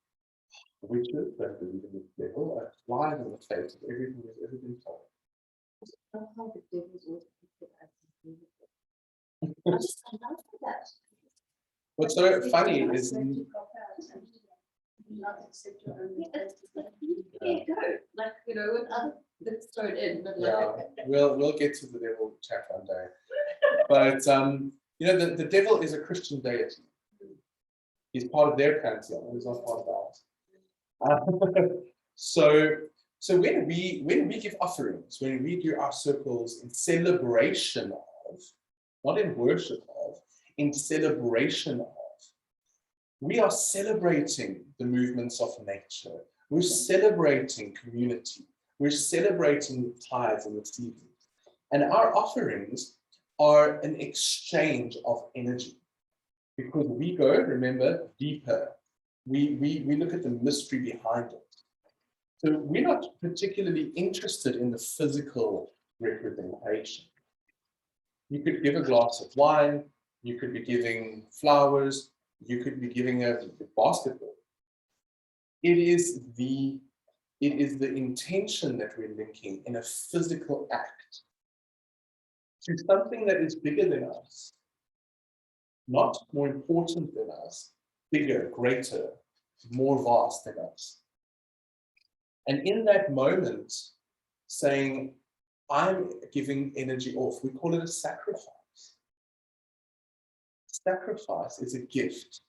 Witches don't believe in the devil. It flies in the face of everything that's ever been told. I love the devil's always pictured as something. I love that. What's so funny is There you go. Like, you know, with other that's thrown in, but like, yeah, we'll get to the devil chat one day. But you know, the devil is a Christian deity. He's part of their pantheon. He's not part of ours. So when we give offerings, when we do our circles in celebration of, not in worship of, in celebration of, we are celebrating the movements of nature. We're celebrating community. We're celebrating the tides and the seasons. And our offerings are an exchange of energy. Because we go, remember, deeper. We look at the mystery behind it. So we're not particularly interested in the physical representation. You could give a glass of wine, you could be giving flowers, you could be giving a basketball. It is the intention that we're linking in a physical act to something that is bigger than us, not more important than us, bigger, greater, more vast than us. And in that moment, saying, I'm giving energy off, we call it a sacrifice. Sacrifice is a gift.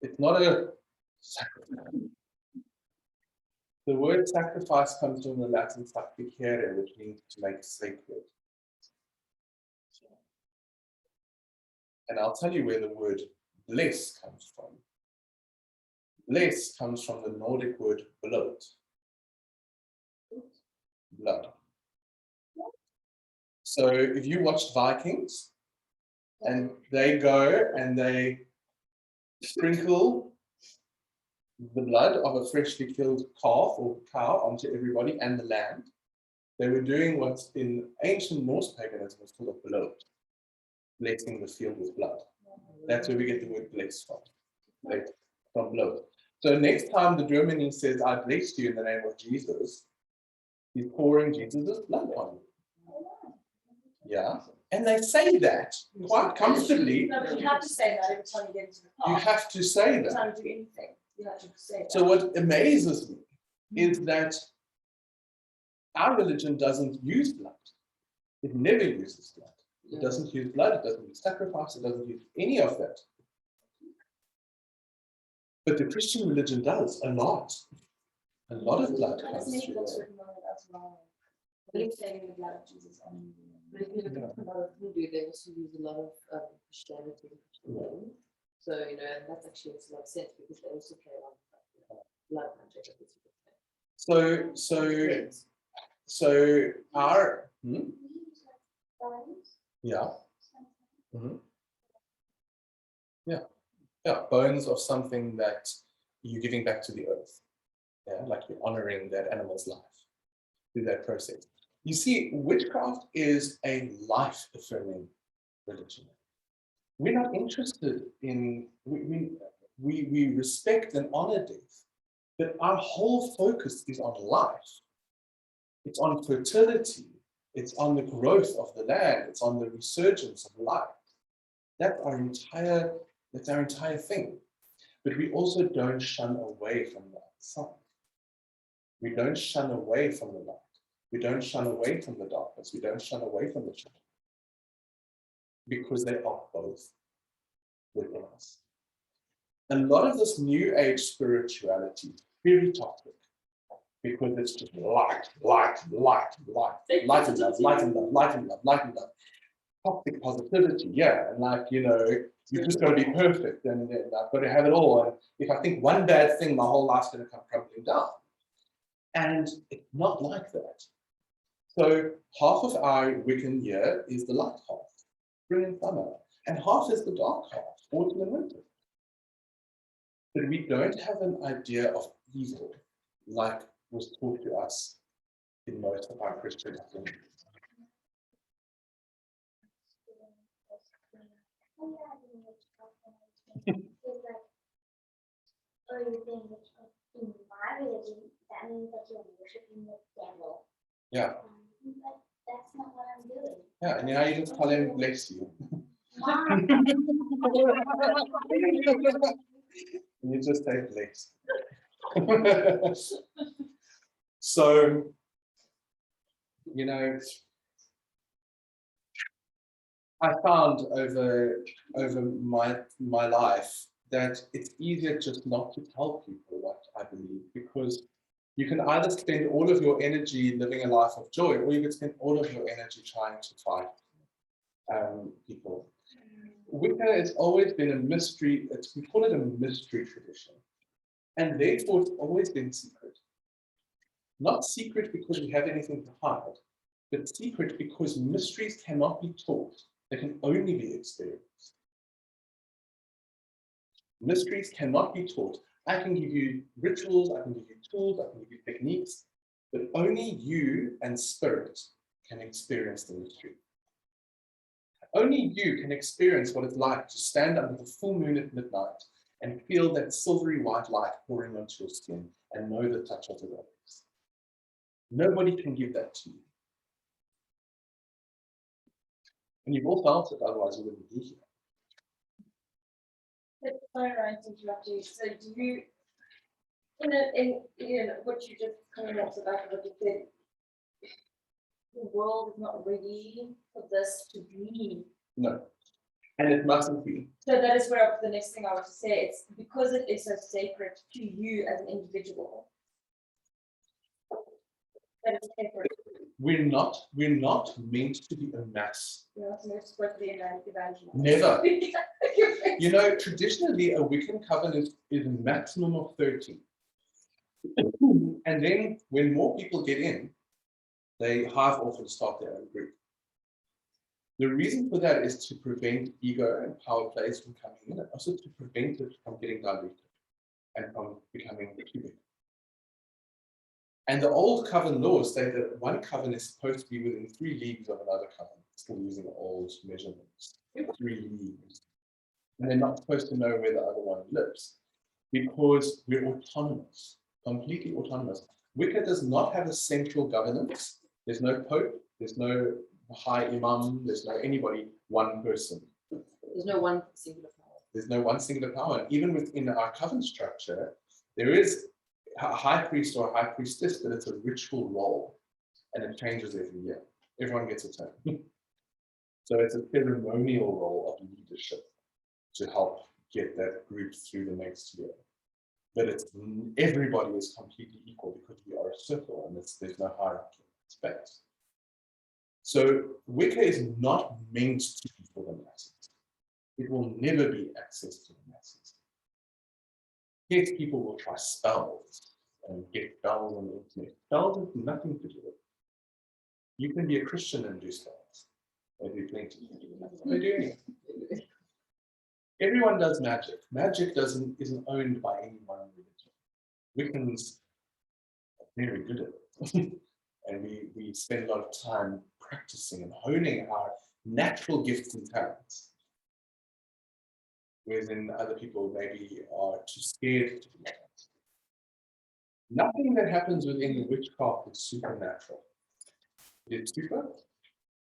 It's not a sacrifice. The word sacrifice comes from the Latin sacrificere, which means to make sacred. And I'll tell you where the word bless comes from. Bless comes from the Nordic word blood. Blood. So if you watched Vikings, and they go and they sprinkle the blood of a freshly killed calf or cow onto everybody and the land, they were doing what in ancient Norse paganism was called a blow, blessing the field with blood. That's where we get the word bless from, like, from blow. So next time the Germany says, I bless you in the name of Jesus, he's pouring Jesus' blood on you. Yeah. And they say that quite comfortably. No, but you have to say that every time you get into the park. You have to say Every that. time you do anything, you have to say that. So what amazes me is that our religion doesn't use blood. It never uses blood. It doesn't use blood, it doesn't use sacrifice, it doesn't use any of that. But the Christian religion does a lot. A lot of blood That's comes maybe through what's there. written on it as well. But it's saying the blood of Jesus on you. but if you look at a lot of Hindu, they also use a lot of Christianity and Christian. So, you know, and that's actually makes a lot of sense because they also carry on blood magic. I guess you could say. So our yeah. Mhm. Yeah, bones of something that you're giving back to the earth. Yeah, like you're honoring that animal's life through that process. You see, witchcraft is a life-affirming religion. We're not interested in, we respect and honor death, but our whole focus is on life. It's on fertility. It's on the growth of the land. It's on the resurgence of life. That's our entire thing. But we also don't shun away from that side. We don't shun away from the light. We don't shun away from the darkness. We don't shun away from the shadow. Because they are both within us. A lot of this new age spirituality is very toxic. Because it's just light and love. Toxic positivity, yeah. And like, you know, you've just got to be perfect and I've got to have it all. And if I think one bad thing, my whole life's going to come crumbling down. And it's not like that. So half of our Wiccan year is the light half, spring and summer, and half is the dark half, autumn and winter. But we don't have an idea of evil like was taught to us in most of our Christian communities. In my religion, that means that you're worshiping the devil. Yeah. But that's not what I'm doing. Yeah, and now you just tell him bless you. Mom, You just say bless. So, you know, I found over my life that it's easier just not to tell people what I believe, because you can either spend all of your energy living a life of joy, or you can spend all of your energy trying to fight people. Wicca has always been a mystery. We call it a mystery tradition, and therefore it's always been secret. Not secret because we have anything to hide, but secret because mysteries cannot be taught. They can only be experienced. Mysteries cannot be taught. I can give you rituals, I can give you tools, I can give you techniques, but only you and spirit can experience the mystery. Only you can experience what it's like to stand under the full moon at midnight and feel that silvery white light pouring onto your skin and know the touch of the rose. Nobody can give that to you. And you've all felt it, otherwise you wouldn't be here. But sorry to interrupt you. So do you, in what you just kind of about what you said, the world is not ready for this to be. No, and it mustn't be. So that is where the next thing I want to say, it's because it is so sacred to you as an individual. That it's sacred. We're not meant to be a mass. You're not supposed to be an evangelist. Never. You know, traditionally a Wiccan covenant is a maximum of 13. And then when more people get in, they half often start their own group. The reason for that is to prevent ego and power plays from coming in, and also to prevent it from getting diluted and from becoming too big. And the old coven laws say that one coven is supposed to be within 3 leagues of another coven, still using old measurements, 3 leagues. And they're not supposed to know where the other one lives, because we're autonomous, completely autonomous. Wicca does not have a central governance. There's no pope, there's no high imam, there's no anybody, one person. There's no one singular power. There's no one singular power. Even within our coven structure, there is a high priest or a high priestess, but it's a ritual role, and it changes every year. Everyone gets a turn. So it's a ceremonial role of leadership to help get that group through the next year. But it's everybody is completely equal because we are a circle and there's no hierarchy in space. So Wicca is not meant to be for the masses. It will never be access to the masses. Yes, people will try spells and get spells on the internet. Spells have nothing to do with it. You can be a Christian and do spells. They do plenty. They do anything. Everyone does magic. Magic isn't owned by any one religion. Wiccans are very good at it. And we spend a lot of time practicing and honing our natural gifts and talents. Whereas in other people maybe are too scared to do that. Nothing that happens within the witchcraft is supernatural. It's super,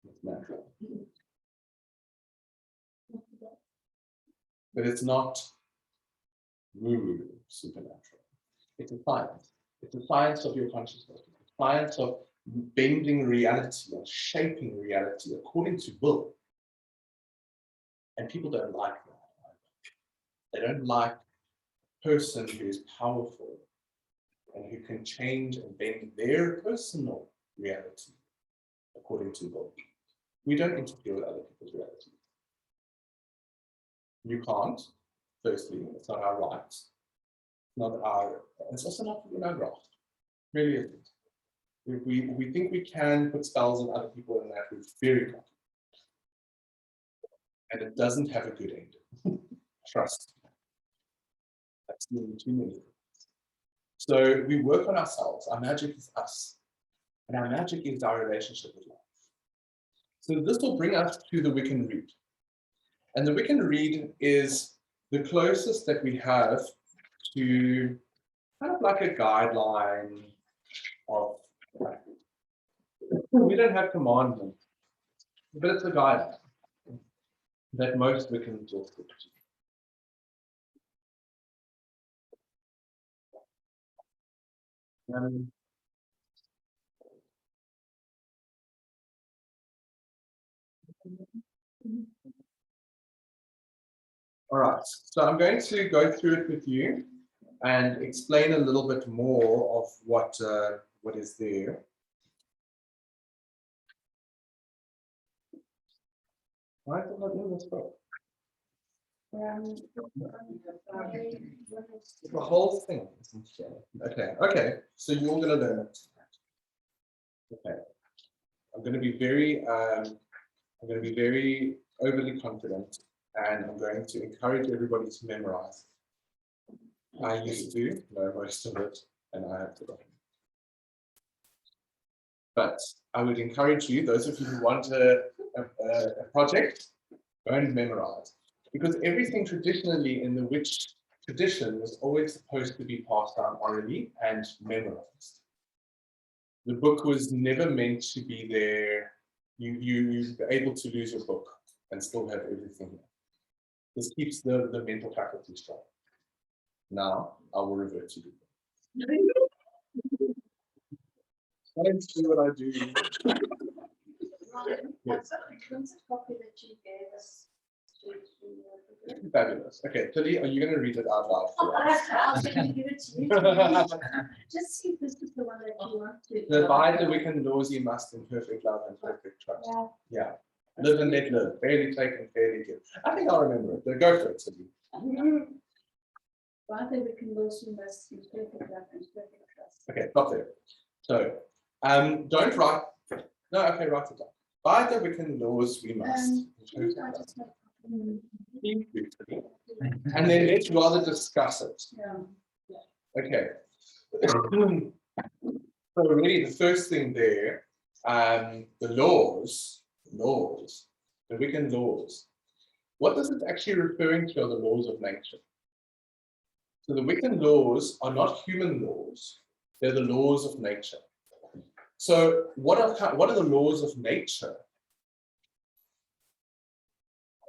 it's natural. But it's not woo-woo supernatural. It's a science. It's a science of your consciousness. It's a science of bending reality and shaping reality according to will. And people don't like that. They don't like a person who is powerful and who can change and bend their personal reality according to will. We don't interfere with other people's reality. You can't, firstly, it's not our rights. It's also not in our grasp. Really isn't. If we think we can put spells on other people and that, we're very confident. And it doesn't have a good ending. Trust. That's nearly too many. So we work on ourselves. Our magic is us. And our magic is our relationship with life. So this will bring us to the Wiccan Rede. And the Wiccan Rede is the closest that we have to kind of like a guideline of like, we don't have commandment, but it's a guideline that most Wiccans will stick to. All right, so I'm going to go through it with you and explain a little bit more of what is there. Why is it not in this book? The whole thing isn't here. Okay, so you're going to learn it. Okay, I'm going to be very overly confident, and I'm going to encourage everybody to memorize. I used to know most of it, and I have forgotten. But I would encourage you, those of you who want a project, go and memorize. Because everything traditionally in the witch tradition was always supposed to be passed down orally and memorized. The book was never meant to be there. You're able to lose your book and still have everything. This keeps the mental faculty strong. Now, I will revert to you. Don't see what I do. Yes. Copy that you gave us. Fabulous. Okay, Tilly, are you going to read it out loud? Oh, I was going to give it to you. Just see if this is the one that you want to. Divide the Wiccan laws you must in perfect love and perfect trust. Yeah. Live and let live. Fairly take and fairly give. I think I'll remember it. Go for it, Tilly. Divide the Wiccan laws you must in perfect love and perfect trust. Okay, stop there. So, don't write. No, okay, write it down. By the Wiccan laws we must. And then let's rather discuss it. Okay. So really the first thing there, the laws, the Wiccan laws. What does it actually referring to are the laws of nature? So the Wiccan laws are not human laws, they're the laws of nature. So what are the laws of nature?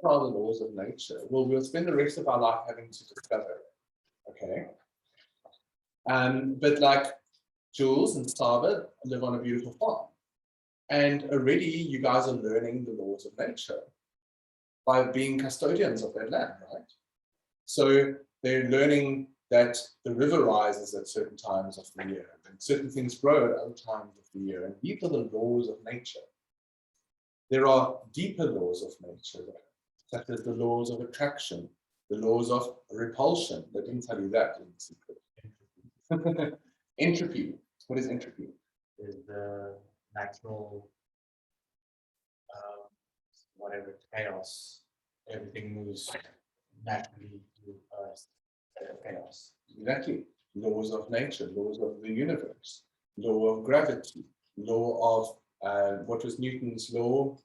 What are the laws of nature? Well, we'll spend the rest of our life having to discover it. Okay. But like Jules and Saba live on a beautiful farm. And already you guys are learning the laws of nature by being custodians of that land, right? So they're learning that the river rises at certain times of the year and certain things grow at other times of the year. And these are the laws of nature. There are deeper laws of nature, such as the laws of attraction, the laws of repulsion. They didn't tell you that in secret. Entropy. What is entropy? Is the natural, whatever, chaos. Everything moves naturally through chaos. Exactly. Laws of nature, laws of the universe, law of gravity, law of what was Newton's law?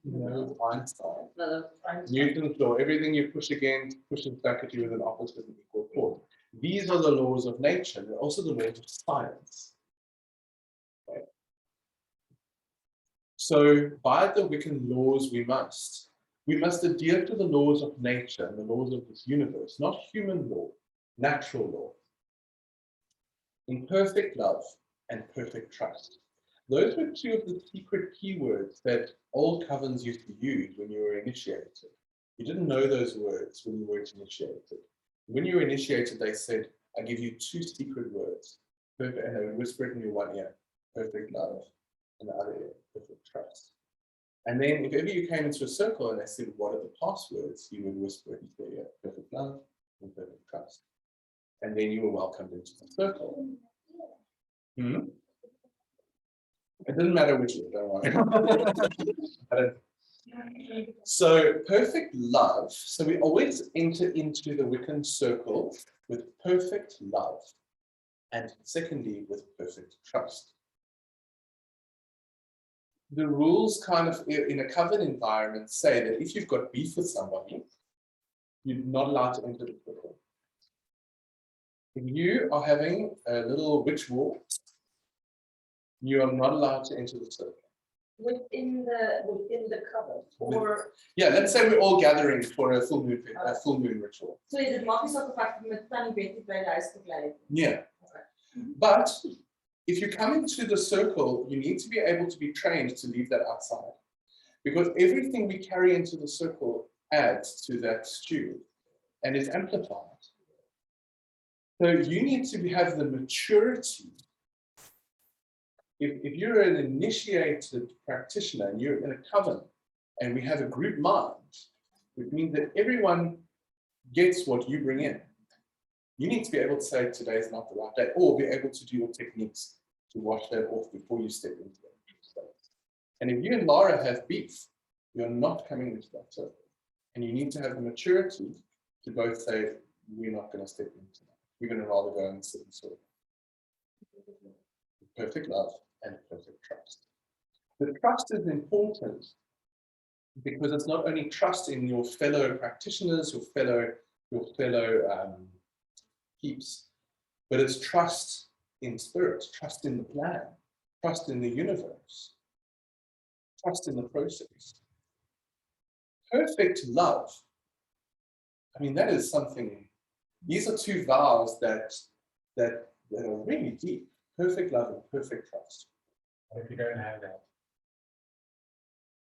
No, Einstein. Newton's law. Everything you push against pushes back at you with an opposite and equal force. These are the laws of nature. They're also the laws of science. Okay. So by the Wiccan laws we must adhere to the laws of nature and the laws of this universe, not human law, natural law. In perfect love and perfect trust. Those were two of the secret keywords that old covens used to use when you were initiated. You didn't know those words when you weren't initiated. When you were initiated, they said, I give you two secret words. Perfect, and they would whisper it in your one ear, perfect love, and the other ear, perfect trust. And then if ever you came into a circle and they said, what are the passwords? You would whisper it into their ear, perfect love and perfect trust. and then you were welcomed into the circle. It doesn't matter which way, don't worry. So perfect love. So we always enter into the Wiccan circle with perfect love, and secondly, with perfect trust. The rules kind of in a covenant environment say that if you've got beef with somebody, you're not allowed to enter the circle. If you are having a little witch war, you are not allowed to enter the circle. Within the cover, or Yeah, let's say we're all gathering for a full moon ritual. so is it maak nie saak of ek met tannie Betty by die huis beklei. Yeah. But if you come into the circle, you need to be able to be trained to leave that outside. Because everything we carry into the circle adds to that stew and is amplified. So you need to have the maturity. If you're an initiated practitioner and you're in a coven and we have a group mind, which means that everyone gets what you bring in. You need to be able to say today is not the right day, or be able to do your techniques to wash that off before you step into that. And if you and Lara have beef, you're not coming into that circle. And you need to have the maturity to both say, we're not going to step into that. We're going to rather go and sit and serve. Perfect love and perfect trust. The trust is important because it's not only trust in your fellow practitioners, your fellow peeps, but it's trust in spirit, trust in the plan, trust in the universe, trust in the process. Perfect love. I mean, that is something. These are two vows that are really deep. Perfect love and perfect trust. What if you don't have that?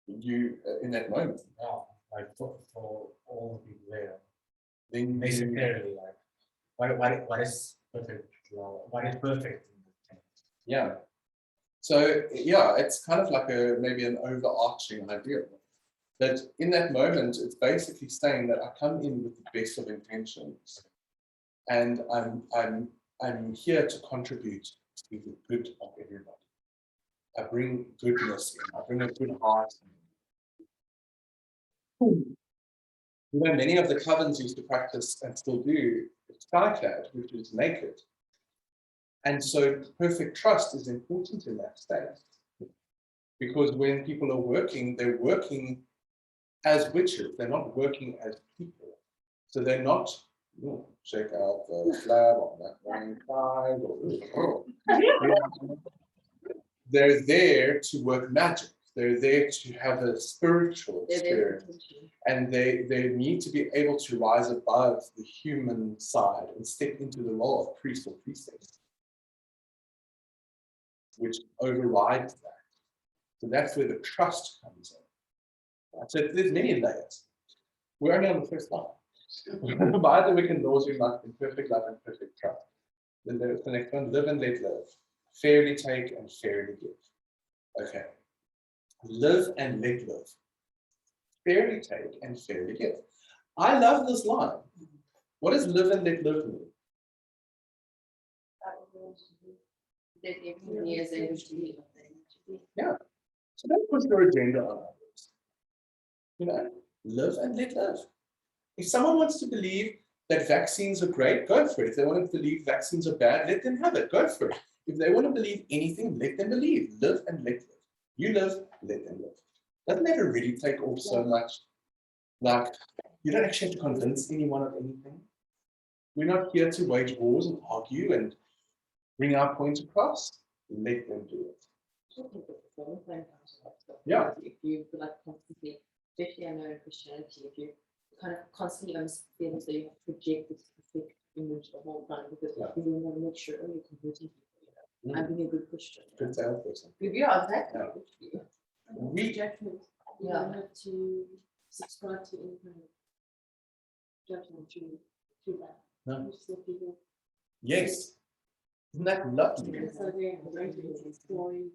You in that moment, No, like for all the people there, then necessarily like what is perfect love? What is perfect in this sense? yeah. So yeah, it's kind of like maybe an overarching idea. That in that moment, it's basically saying that I come in with the best of intentions, and I'm here to contribute to the good of everybody. I bring goodness in. I bring a good heart in. You know, many of the covens used to practice and still do skyclad, which is naked. And so perfect trust is important in that state. Because when people are working, they're working as witches, they're not working as people. So they're not, check out the slab on that one side. They're there to work magic. They're there to have a spiritual experience. And they need to be able to rise above the human side and step into the role of priest or priestess, which overrides that. So that's where the trust comes in. So there's many layers. We're only on the first line. By the Wiccan laws, we must in perfect love and perfect trust. Then there's the next one, live and let live. Fairly take and fairly give. Okay. Live and let live. Fairly take and fairly give. I love this line. What does live and let live mean? Yeah. So don't push your agenda on others. You know, live and let live. If someone wants to believe that vaccines are great, go for it. If they want to believe vaccines are bad, let them have it. Go for it. If they want to believe anything, let them believe. Live and let live. You live, let them live. Doesn't that really take off so much? Like, you don't actually have to convince anyone of anything. We're not here to wage wars and argue and bring our points across. Let them do it. Yeah. If you feel like constantly, especially I know in Christianity, if you kind of constantly feel as though you have to project this perfect image the whole time because you want to make sure you're converting people. I'm being a good Christian. Good salesperson. Yeah, exactly. Yeah. Judgment. You don't have to subscribe to any kind of judgment through that. No. Just let people. Yes. Isn't that lovely? It's so very exploring.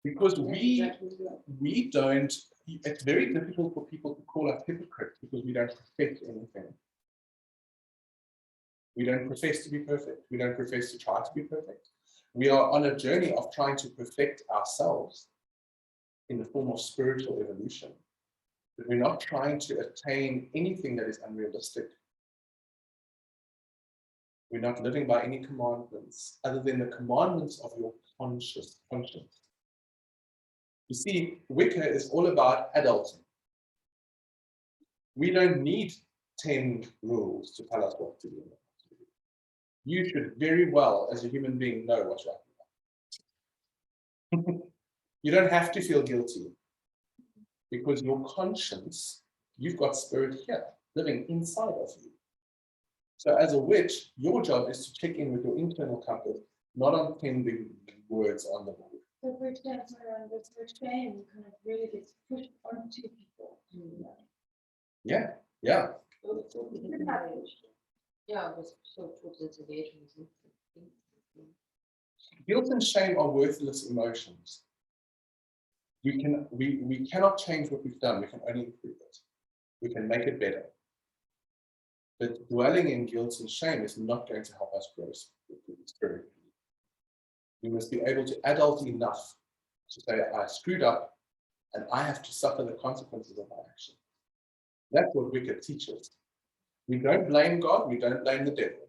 Because we don't, it's very difficult for people to call us hypocrites because we don't affect anything. We don't profess to be perfect. We don't profess to try to be perfect. We are on a journey of trying to perfect ourselves in the form of spiritual evolution. But we're not trying to attain anything that is unrealistic. We're not living by any commandments other than the commandments of your conscience. You see, Wicca is all about adulting. We don't need 10 rules to tell us what to do. You should very well, as a human being, know what's right and wrong. You don't have to feel guilty because your conscience, you've got spirit here, living inside of you. So as a witch, your job is to check in with your internal compass, not on 10 big words on the board. So for example, this shame kind of really gets pushed onto people. Yeah, yeah. Yeah, it was so towards its engagement. Guilt and shame are worthless emotions. We cannot change what we've done. We can only improve it. We can make it better. But dwelling in guilt and shame is not going to help us grow spiritually. We must be able to adult enough to say, I screwed up and I have to suffer the consequences of my action. That's what Wicca teaches. We don't blame God, we don't blame the devil.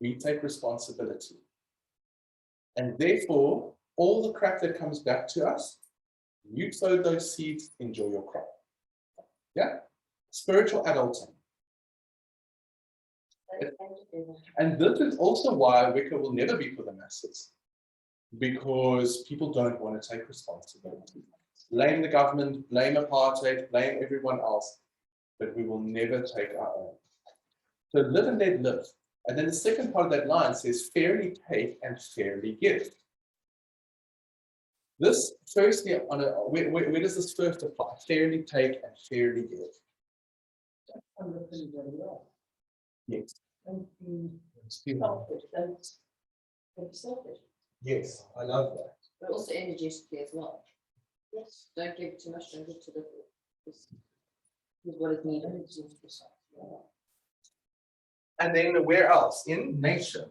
We take responsibility. And therefore, all the crap that comes back to us, you sowed those seeds, enjoy your crop. Yeah? Spiritual adulting. And this is also why Wicca will never be for the masses. Because people don't want to take responsibility. Blame the government, blame apartheid, blame everyone else, but we will never take our own. So live and let live. And then the second part of that line says, fairly take and fairly give. This firstly, where does this first apply? Fairly take and fairly give. Yes. And be selfish, don't be selfish, Yes, I love that. But also energetically as well. Yes. Don't give too much, don't give too little. This is what is needed. And then where else? In nature.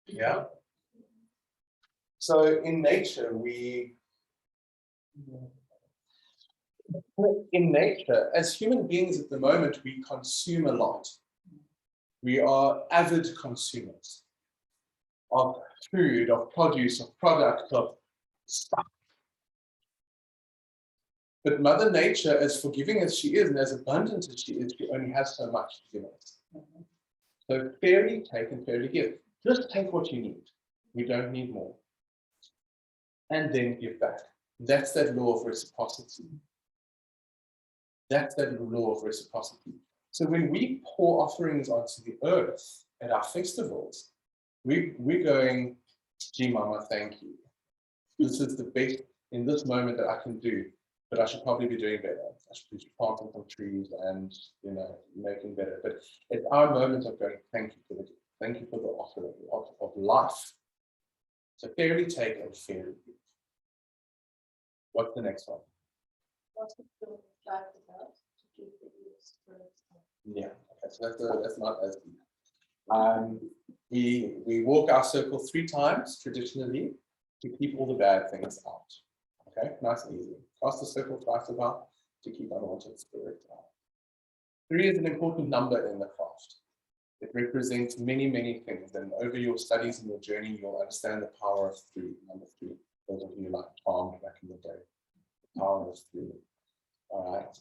Yeah. So in nature, as human beings at the moment, we consume a lot. We are avid consumers of food, of produce, of product, of stuff. But Mother Nature, as forgiving as she is and as abundant as she is, she only has so much to give us. So fairly take and fairly give. Just take what you need. We don't need more. And then give back. That's that law of reciprocity. That's that law of reciprocity. So when we pour offerings onto the earth at our festivals, we're going, gee, Mama, thank you. This is the best in this moment that I can do, but I should probably be doing better. I should be planting some trees and, making better. But it's our moment of going, thank you for the offering of life. So fairly take and fairly give. What's the next one? Yeah, okay, so that's not as deep. We walk our circle 3 times traditionally to keep all the bad things out. Okay, nice and easy. Cross the circle twice about to keep unwanted spirit out. 3 is an important number in the craft. It represents many, many things, and over your studies and your journey, you'll understand the power of 3, number 3. Those of you like Tom back in the day, the power of 3. All right.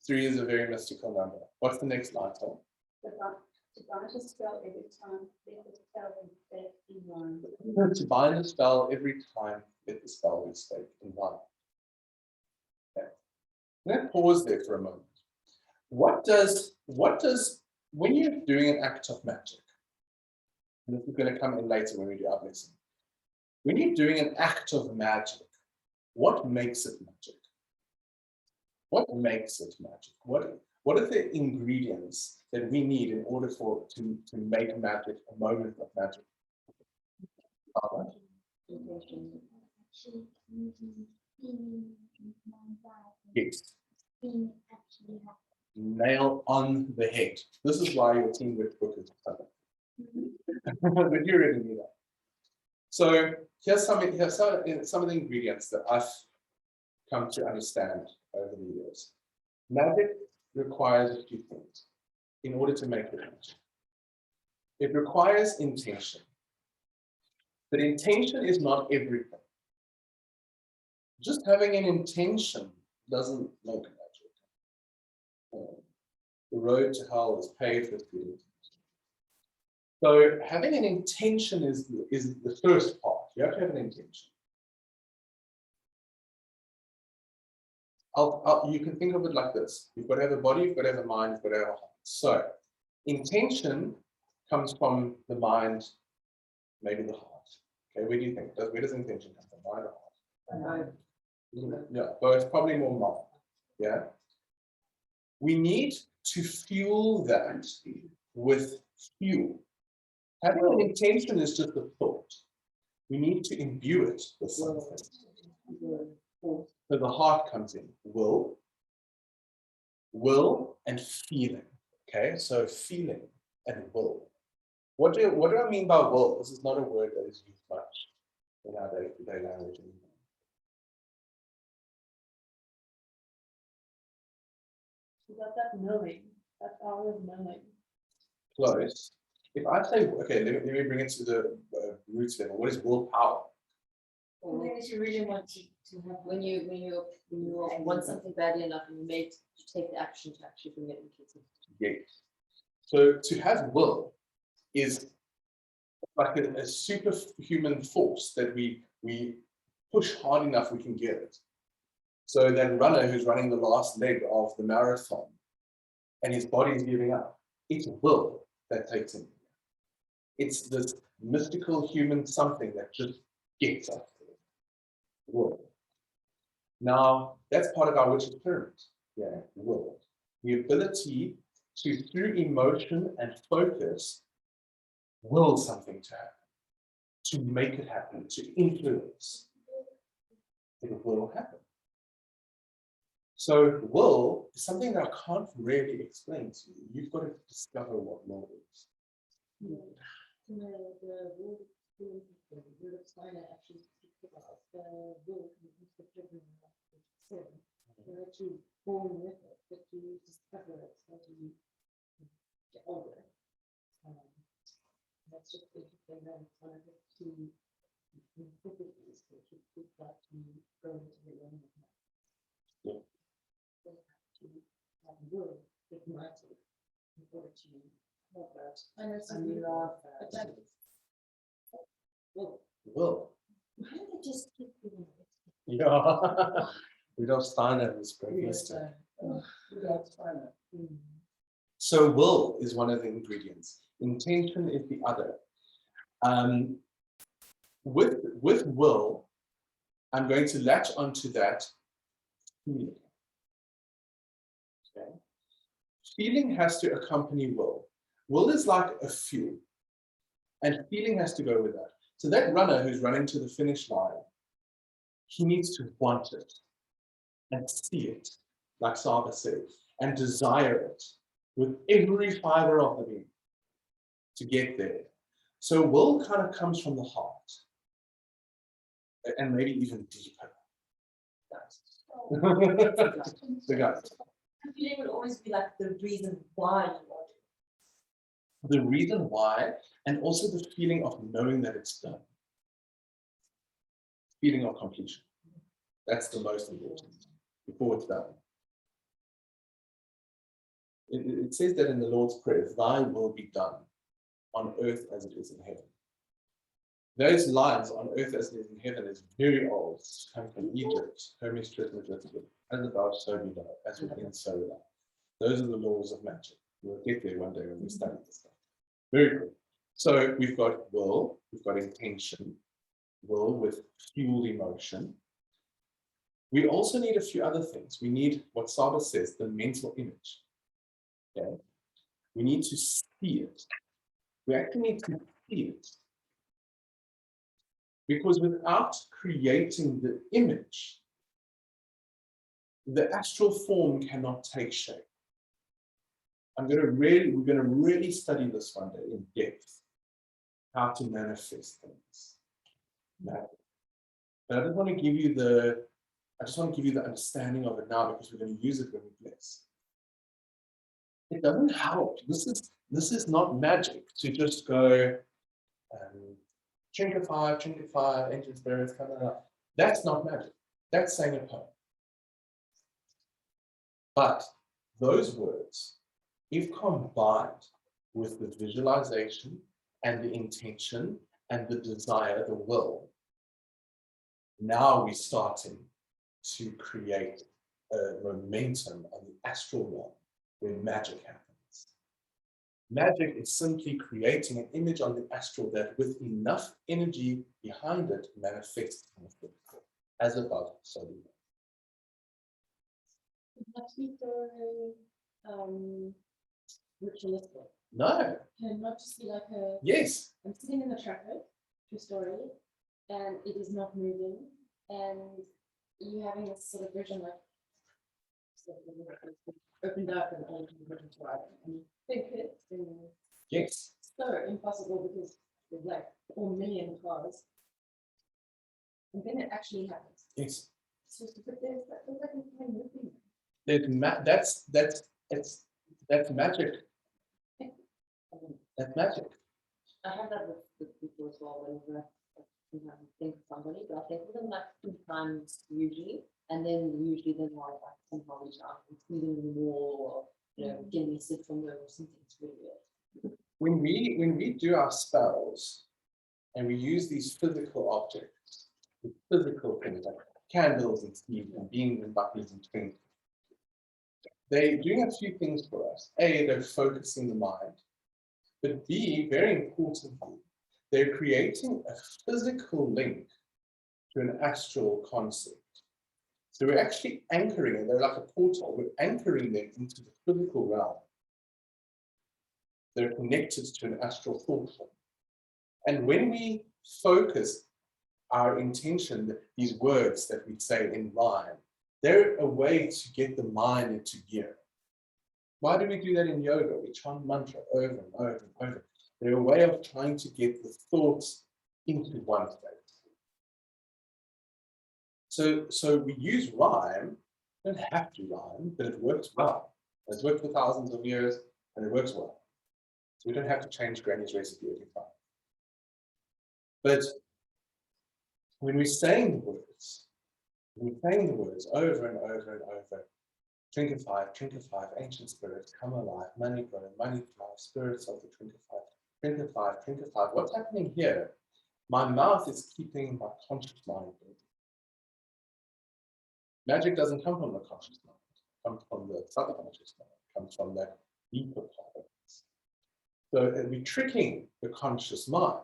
3 is a very mystical number. What's the next line, Tom? To bind a spell every time, let the spell be set in line. To bind a spell every time, let the spell be stayed in line. Okay. Let's pause there for a moment. What does when you're doing an act of magic, and this is going to come in later when we do our blessing. When you're doing an act of magic, what makes it magic? What makes it magic? What are the ingredients that we need in order to make magic a moment of magic? Yes. nail on the head. This is why your teamwork book is covered. But you already knew that. So here's some of the ingredients that I've come to understand over the years. Magic requires a few things in order to make it magic. It requires intention. But intention is not everything. Just having an intention doesn't make magic. The road to hell is paved with good intention. So having an intention is the first part. You have to have an intention. You can think of it like this. You've got to have a body, you've got to have a mind, you've got to have a heart. So intention comes from the mind, maybe the heart. Okay, where do you think? Where does intention come from? Mind or heart? Yeah, both, probably more mind. Yeah. We need to fuel that with fuel. Having an intention is just a thought. We need to imbue it with something. So the heart comes in. Will and feeling. Okay, so feeling and will. What do I mean by will? This is not a word that is used much in our day-to-day language anymore. That knowing, that power of knowing. Close. If I say, okay, let me bring it to the roots level. What is willpower? I think that you really want to have When you want something badly enough and you take the action to actually bring it into existence. Yes. So to have will is like a superhuman force that we push hard enough we can get it. So that runner who's running the last leg of the marathon and his body is giving up, it's will that takes him. It's this mystical human something that just gets us there. Will. Now, that's part of our witch's pyramid. Yeah, will. The ability to, through emotion and focus, will something to happen, to make it happen, to influence. It will happen. So will is something that I can't really explain to you. You've got to discover what will is. the word of sign actually speaks about the will and the children of sin. You're actually born with it, but you discover it as you get older. That's just interesting that it's one of the two difficulties that you keep that to go into the realm of life. Yeah. They have to have will ignited in order to have that. I know some people are attached. Will. Why don't they just keep doing it? Yeah. Rudolf Steiner was great. So will is one of the ingredients. Intention is the other. With will, I'm going to latch onto that feeling. Okay. Feeling has to accompany will. Will is like a fuel, and feeling has to go with that. So that runner who's running to the finish line, he needs to want it and see it, like Saba said, and desire it with every fiber of the being to get there. So will kind of comes from the heart, and maybe even deeper. The gut. The feeling would always be like the reason why you want it. The reason why, and also the feeling of knowing that it's done. Feeling of completion. That's the most important before it's done. It says that in the Lord's Prayer, thy will be done on earth as it is in heaven. Those lines, on earth as it is in heaven, is very old. It's come from Egypt, Hermes Trismegisticus, as above, so below, as within, so without. Those are the laws of magic. We'll get there one day when we study this stuff. Very cool. So we've got will, we've got intention, will with fueled emotion. We also need a few other things. We need what Saba says, the mental image. Okay? We need to see it. We actually need to see it. Because without creating the image, the astral form cannot take shape. we're gonna really study this one day in depth, how to manifest things. Now, but I just want to give you the understanding of it now because we're going to use it when we bless. It doesn't help. This is not magic to just go trinkify, ancient spirits, come out. That's not magic. That's saying a poem. But those words, if combined with the visualization and the intention and the desire, the will, now we're starting to create a momentum on the astral realm where magic happens. Magic is simply creating an image on the astral that with enough energy behind it manifests in the physical, as above, so below. Not to be so ritualistic. No, Can it not just be like a, yes, I'm sitting in the traffic, true story, and it is not moving, and you having this sort of vision like opened up and all the vision to right, and you think it, and yes. it's so impossible because there's like 4 million cars, and then it actually happens. Yes. So, but there's that feels like it's kind of moving. That's magic. That's magic. I have that with people as well, whenever I think of somebody, but I think of them like 2 times usually, and then usually then like somehow reach out and see them in the wall, or get me sick from them or something. It's really weird. When we do our spells and we use these physical objects, physical things like candles and seeds and beans and buttons and twinkles, they're doing a few things for us. A, they're focusing the mind, but B, very importantly, they're creating a physical link to an astral concept. So we're actually anchoring it, they're like a portal, we're anchoring them into the physical realm. They're connected to an astral thought form. And when we focus our intention, these words that we say in rhyme, they're a way to get the mind into gear. Why do we do that in yoga? We chant mantra over and over and over. They're a way of trying to get the thoughts into one state. So we use rhyme, don't have to rhyme, but it works well. It's worked for thousands of years and it works well. So we don't have to change Granny's recipe every time. But when we're saying the words over and over and over, trinkify, ancient spirits, come alive, money grow, money fly, spirits of the trinkify. What's happening here? My mouth is keeping my conscious mind moving. Magic doesn't come from the conscious mind, it comes from the subconscious mind, it comes from that deeper part of us. So we're tricking the conscious mind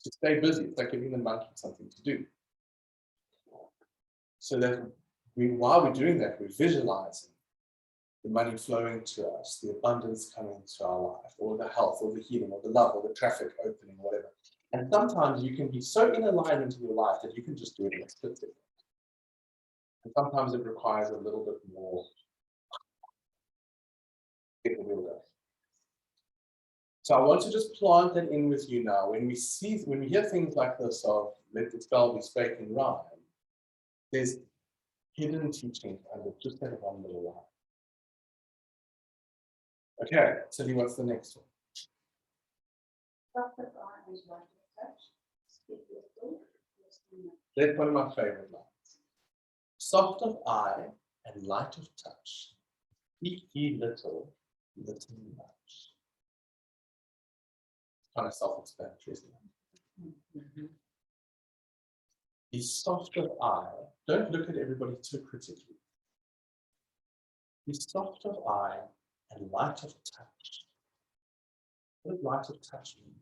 to stay busy. It's like giving the monkey something to do. So that while we're doing that, we're visualizing the money flowing to us, the abundance coming to our life, or the health, or the healing, or the love, or the traffic opening, whatever. And sometimes you can be so in alignment in your life that you can just do it in a split second. And sometimes it requires a little bit more get the wheel going. So I want to just plant that in with you now. When we hear things like this of let the spell be spoken in rhyme, there's hidden teaching under just that one little line. Okay, Tilly, what's the next one? That's one of my favorite lines. Soft of eye and light of touch, speak ye little, little much. Kind of self-explanatory, isn't it? Be soft of eye. Don't look at everybody too critically. Be soft of eye and light of touch. What does light of touch mean?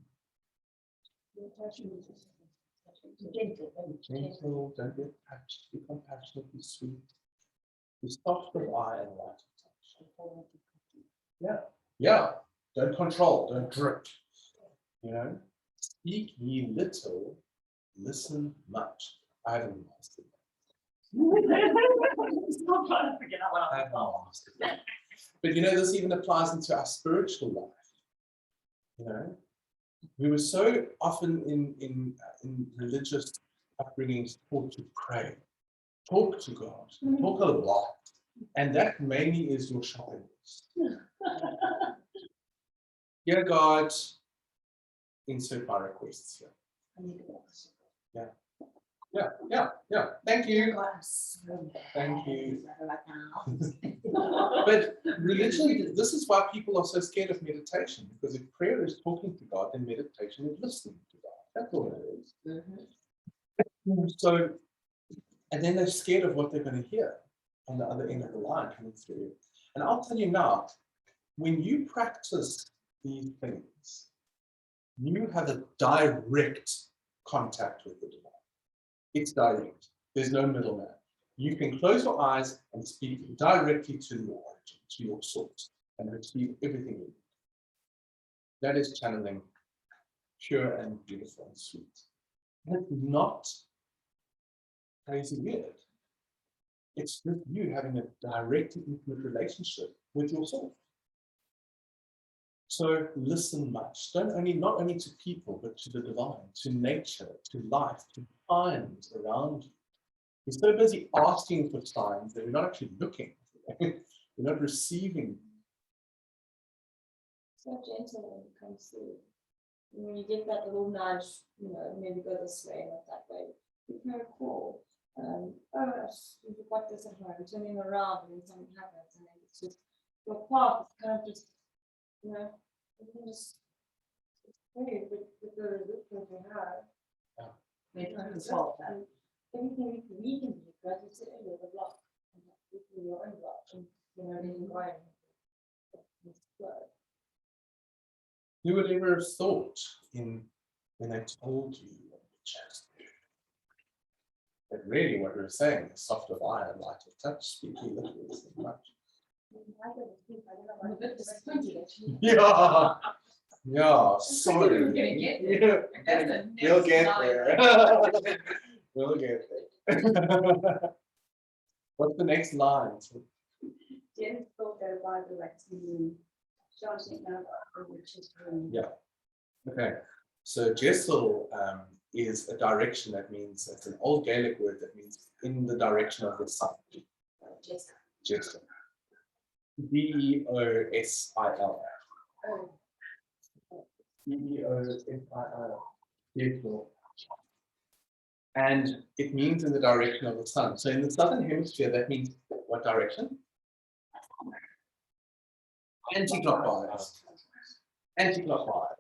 Gentle, don't be attached, be compassionate, be sweet. Be soft of eye and light of touch. Yeah. Don't control, don't drip. You know, speak ye little, listen much. I haven't mastered that. I haven't mastered that. But you know, this even applies into our spiritual life. You know, we were so often in religious upbringings taught to pray, talk to God, talk a lot, and that mainly is your shopping list. Dear God, insert my requests here. I need to walk. Yeah. Thank you. God, I'm so bad. Thank you. Right now. But religion, this is why people are so scared of meditation, because if prayer is talking to God, then meditation is listening to God. That's all it is. So, and then they're scared of what they're going to hear on the other end of the line coming through. And I'll tell you now, when you practice these things, you have a direct contact with the divine. It's direct. There's no middleman. You can close your eyes and speak directly to your origin, to your source, and receive everything you need. That is channeling, pure and beautiful and sweet. And it's not crazy weird. It's just you having a direct and intimate relationship with your soul. So listen much. Not only to people, but to the divine, to nature, to life, to find around you. We're so busy asking for signs that we're not actually looking. We're not receiving. So gentle when it comes through. When you get that little nudge, maybe go this way, not that way. You can recall, you forgot this at home, turning around and then something happens, and then it's just your path is kind of just, you can just pray with the resistance you have. Maybe I can solve that. Everything we can do, right? You sit in with a block, with your own block, and then going. Who would ever have thought when they told you what the chest did? But really what we were saying is soft of eye and light of touch, speak ye little so much. I'm a bit disappointed actually. Yeah, sorry. We're gonna get there. Yeah. That's the We'll next get slide. there. We'll get there. What's the next line? Jen thought they were by the Wiccan chanting now, which is Yeah. Okay. So Jessel is a direction that means, it's an old Gaelic word that means in the direction of the sun. Jessel. D-E-O-S-I-L. D-E-O-S-I-L. Beautiful. And it means in the direction of the sun. So in the southern hemisphere, that means what direction? Anti-clockwise. Anti-clockwise.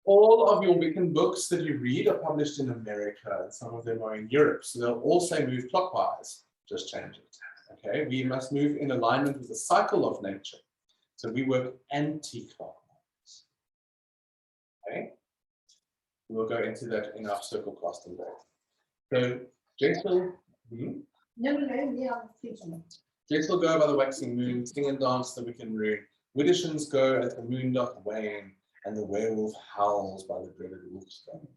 All of your Wiccan books that you read are published in America, and some of them are in Europe. So they'll all say move clockwise, just change it. Okay, we must move in alignment with the cycle of nature. So we work anti-clockwise. Okay, we'll go into that in our circle casting day. So Jessel, No, yeah, I'm thinking. Jessel go by the waxing moon, sing and dance the Wiccan Rede. Widdershins go as the moon doth wane, and the werewolf howls by the dreaded wolf's bane.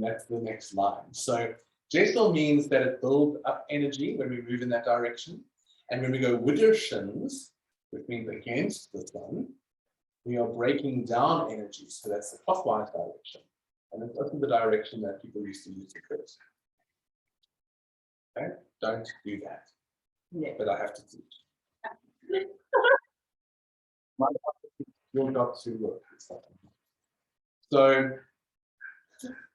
That's the next line. So Jessel means that it builds up energy when we move in that direction. And when we go Widdershins, which means against the sun, we are breaking down energy. So that's the clockwise direction. And it's also the direction that people used to use to curse. Okay, don't do that. Yeah. But I have to teach. Your job to work. So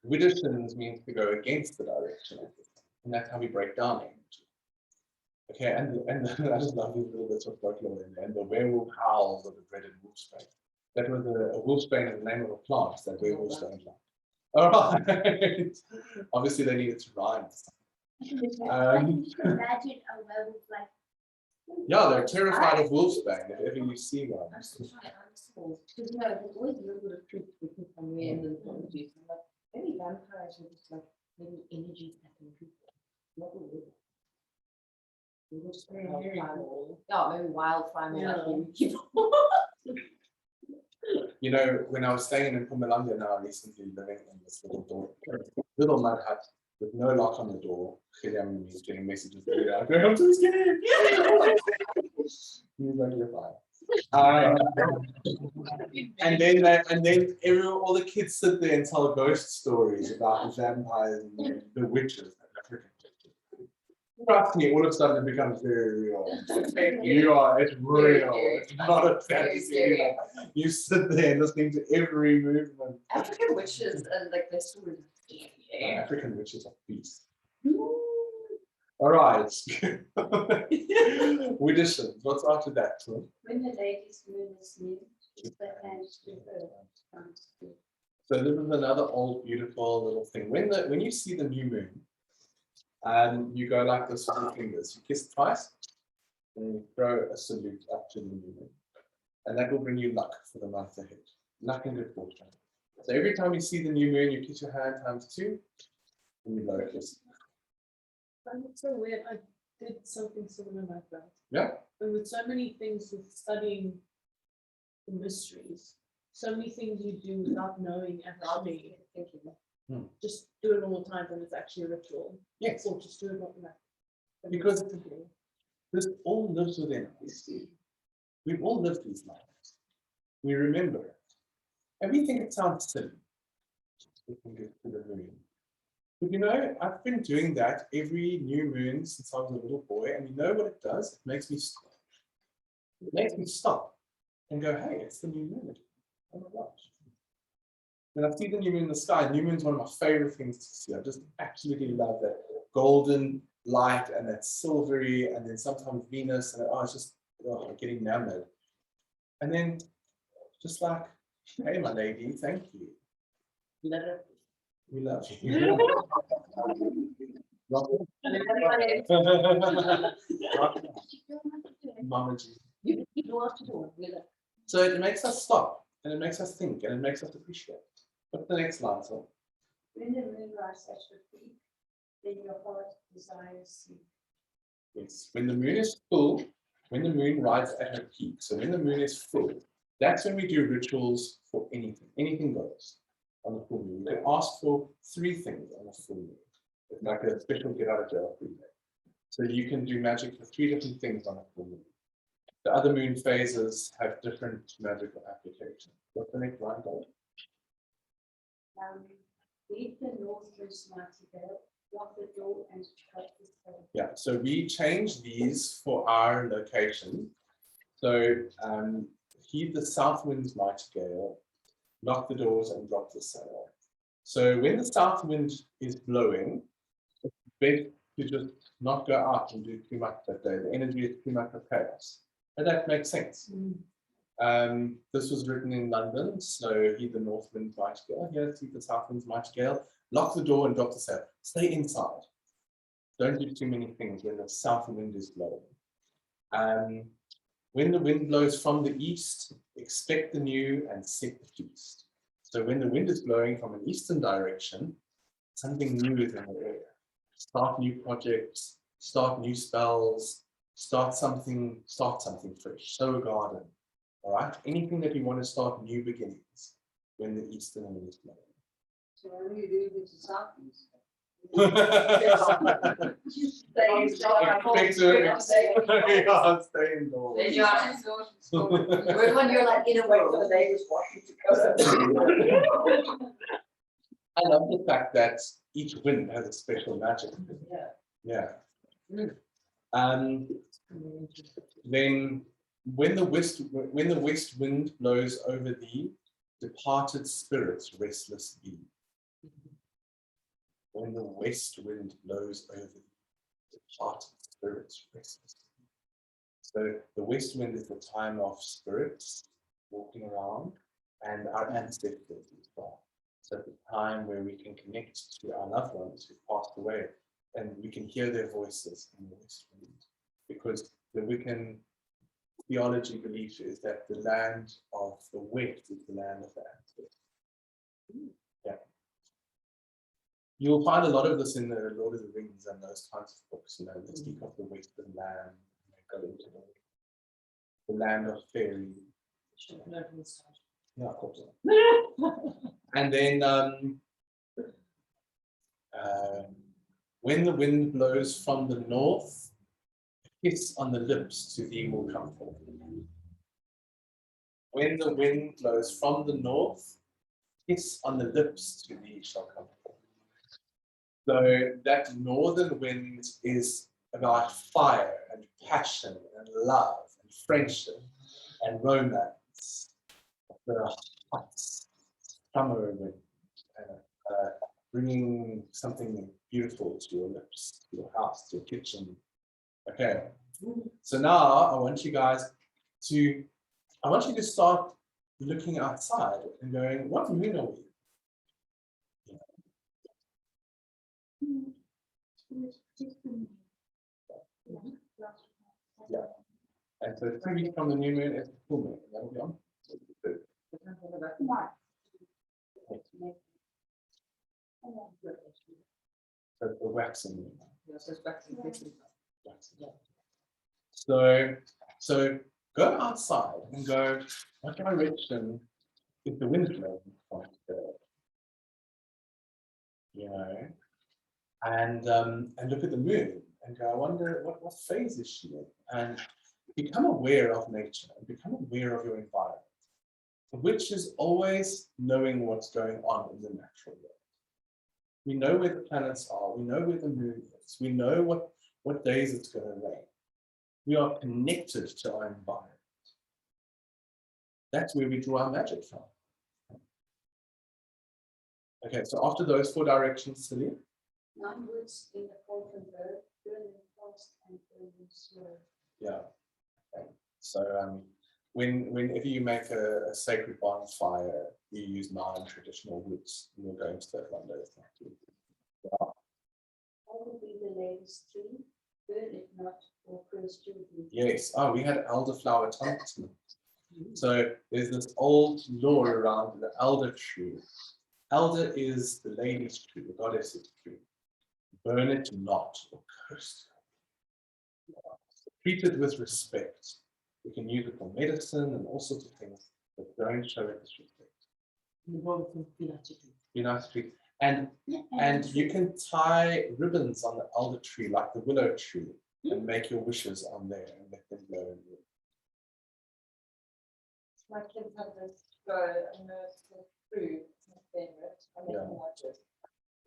Widdershins means to go against the direction of the sun, and that's how we break down energy. Okay, and I just love these little bits of folklore in there. And the werewolf howls of the dreaded wolf's bane. That was a wolf's bane is the name of a plant that werewolves don't like. All right. Obviously, they needed to rhyme. Imagine a werewolf like. Yeah, they're terrified of wolf's bane if ever you see one. I'm still trying to understand, because there's always a little bit of truth we can come in and apologies. I'm like, maybe vampires are just like maybe energy tapping people. Not really. We're just very primal. Yeah, maybe wildfire people. You know, when I was staying in Mpumalanga now recently, living in this little mud hut with no lock on the door, getting messages. I'm too scared. He's like, you're fine. And then all the kids sit there and tell ghost stories about the vampires and the witches. Trust me, all of a sudden it becomes very real. It's real. It's not a fantasy. You sit there listening to every movement. African witches and like their stories. African witches are beasts. All right. Widdershins, what's after that? Tim? When the ladies moon is new, is the hand to earth. So this is another old, beautiful little thing. When you see the new moon, you go like this with your fingers. You kiss twice, and you throw a salute up to the new moon. And that will bring you luck for the month ahead. Luck and good fortune. So every time you see the new moon, you kiss your hand ×2, and you blow a kiss. It's so weird. I did something similar like that. Yeah? But with so many things with studying the mysteries, so many things you do without knowing actually thinking. Just do it all the time when it's actually a ritual. Yes. Or just do it not like. Because this all lives within us. We've all lived these lives. We remember it. And we think it sounds silly. We think it's to the moon. But you know, I've been doing that every new moon since I was a little boy, and you know what it does? It makes me stop. It makes me stop and go, hey, it's the new moon. Oh my gosh. When I see the new moon in the sky, new moon is one of my favorite things to see. I just absolutely love that golden light and that silvery, and then sometimes Venus, and it's just getting enamored. And then just like, hey, my lady, thank you. We love you. Mama G. So it makes us stop, and it makes us think, and it makes us appreciate. What's the next line, so? When the moon rises at your feet, then your heart desires sleep. Yes, when the moon is full, when the moon rides at her peak, so when the moon is full, that's when we do rituals for anything. Anything goes on the full moon. You can ask for 3 things on a full moon. It's like a special get out of jail free day. So you can do magic for 3 different things on a full moon. The other moon phases have different magical applications. What's the next line, Dave? Leave the northwest mighty gale, lock the door and cut the sail. Yeah, so we change these for our location. So heed the south wind's mighty gale, lock the doors and drop the sail. So when the south wind is blowing, it's best to just not go out and do too much that day. The energy is too much of chaos. And that makes sense. This was written in London, so heed the north wind's mighty gale. Here, heed the south wind's mighty gale. Lock the door and drop the sail. Stay inside. Don't do too many things when the south wind is blowing. When the wind blows from the east, expect the new and set the feast. So when the wind is blowing from an eastern direction, something new is in the air. Start new projects, start new spells, start something fresh. Sow a garden. All right, anything that you want to start new beginnings when the eastern wind is blowing. So when you do this to southeast. Stay indoors. Work on your like inner work for the neighbors watching to go. I love the fact that each wind has a special magic. Yeah. Then when the west wind blows over thee, departed spirits restless be. When the west wind blows over thee, departed spirits restless be. So the west wind is the time of spirits walking around and our ancestors as well. So the time where we can connect to our loved ones who passed away, and we can hear their voices in the west wind. Because the Wiccan theology belief is that the land of the west is the land of the ancestors. Yeah. You'll find a lot of this in the Lord of the Rings and those kinds of books. You know, they speak of the western land, and they go into the land of fairy. Yeah, of course. And then when the wind blows from the north, kiss on the lips to thee will come forth. When the wind blows from the north, kiss on the lips to thee shall come forth. So that northern wind is about fire and passion and love and friendship and romance. The hot summer wind, bringing something beautiful to your lips, to your house, to your kitchen. Okay, so now I want you to start looking outside and going, what moon are we? Yeah. And so 3 weeks from the new moon is the full moon. That'll be on. So the waxing moon. So go outside and go, what direction is the wind blowing from today? You know, and look at the moon and go, I wonder what phase is she in? And become aware of nature and become aware of your environment, which is always knowing what's going on in the natural world. We know where the planets are, we know where the moon is, we know what days it's going to rain. We are connected to our environment. That's where we draw our magic from. Okay, so after those 4 directions, Celia? 9 woods in the cold and bird, burn in frost and burn in snow. Yeah. Okay. So whenever you make a sacred bonfire, you use 9 traditional woods. We'll go into that one day. Yeah. What would be the latest tree? Burn it not, or curse children. Yes. Oh, we had elderflower tonic. So there's this old lore around the elder tree. Elder is the lady's tree, the goddess's tree. Burn it not, or curse it. Treat it with respect. We can use it for medicine and all sorts of things, but don't show it disrespect. Be nice to treat. And you can tie ribbons on the elder tree, like the willow tree, and make your wishes on there and let them blow in you. My kids have this go and it's through it's my favorite. I make them watch it.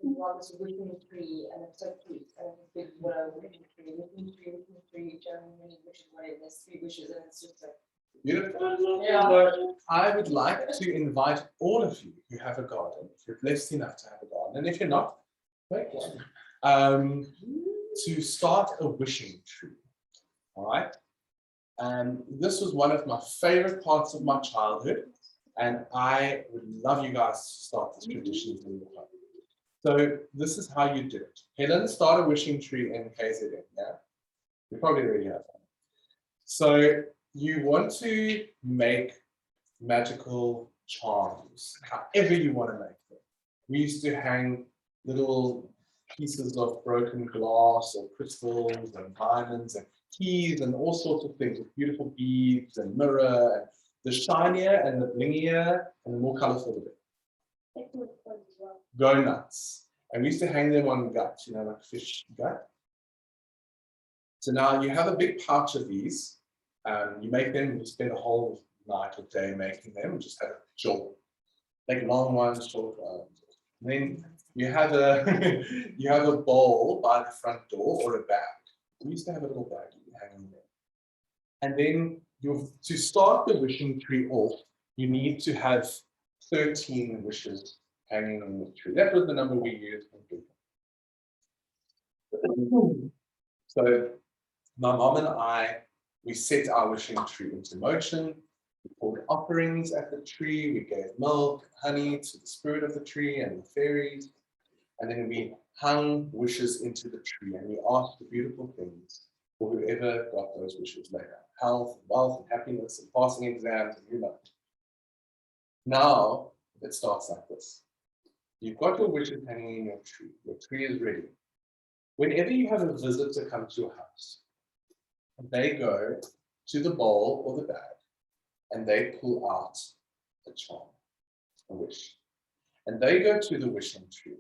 Well, it's a wicking tree and it's so cute. And it's a big willow wicking tree, many wishes, whatever. There's 3 wishes and it's just like Beautiful. Yeah. So I would like to invite all of you who have a garden, if you're blessed enough to have a garden, and if you're not, make one, to start a wishing tree. All right. And this was one of my favorite parts of my childhood, and I would love you guys to start this tradition in your home. So this is how you do it. Helen, start a wishing tree in KZN. Yeah, you probably already have one. So you want to make magical charms, however you want to make them. We used to hang little pieces of broken glass or crystals and diamonds and keys and all sorts of things with beautiful beads and mirror, and the shinier and the blingier and the more colorful the better. Go nuts. And we used to hang them on gut, you know, like fish gut. So now you have a big pouch of these. You make them, you spend a whole night or day making them, and just have a jolt. Like long ones, short ones. And then you have a bowl by the front door or a bag. We used to have a little bag you can hang in there. And then to start the wishing tree off, you need to have 13 wishes hanging on the tree. That was the number we used. So my mom and I, we set our wishing tree into motion. We poured offerings at the tree. We gave milk, honey to the spirit of the tree and the fairies. And then we hung wishes into the tree, and we asked the beautiful things for whoever got those wishes later. Health, wealth, and happiness, and passing exams, and you know. Now, it starts like this. You've got your wishes hanging in your tree. Your tree is ready. Whenever you have a visitor come to your house, they go to the bowl or the bag, and they pull out a charm, a wish. And they go to the wishing tree,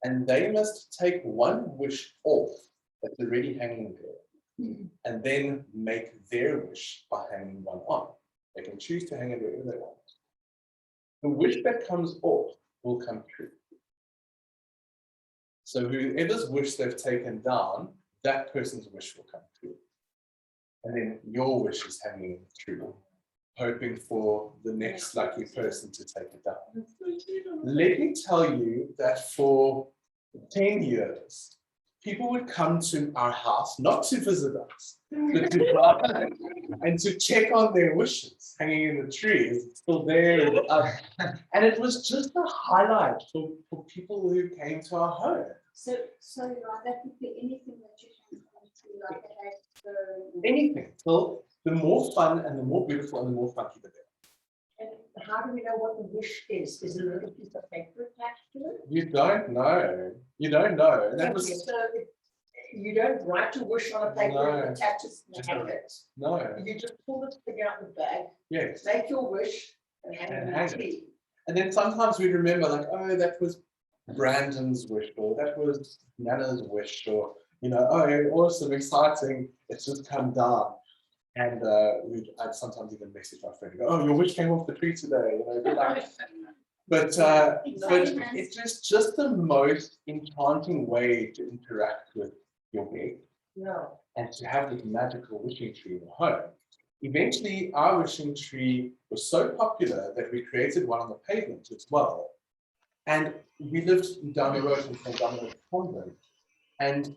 and they must take one wish off that's already hanging there, and then make their wish by hanging one on. They can choose to hang it wherever they want. The wish that comes off will come true. So whoever's wish they've taken down, that person's wish will come true. And then your wish is hanging true, hoping for the next lucky person to take it down. Let me tell you that for 10 years, people would come to our house, not to visit us, but to buy and to check on their wishes hanging in the tree. Is it still there? And it was just a highlight for people who came to our home. So like that would be anything that you can come to, like that. Anything. So the more fun and the more beautiful and the more funky the better. And how do we know what the wish is? Is it a little piece of paper attached to it? You don't know. You don't know. And that Okay, was so you don't write a wish on a paper No. and attach it and Just hang a- it. no. You just pull the thing out of the bag, Yes. make your wish and hang it And in hang the it. tree. And then sometimes we remember like, oh, that was Brandon's wish, or that was Nana's wish, or oh, awesome, exciting, it's just come down. And I'd sometimes even message my friend, go, oh, your wish came off the tree today. But it's just the most enchanting way to interact with your bed No. and to have this magical wishing tree in the home. Eventually, our wishing tree was so popular that we created one on the pavement as well. And we lived down the road from St. Dominic Convent. And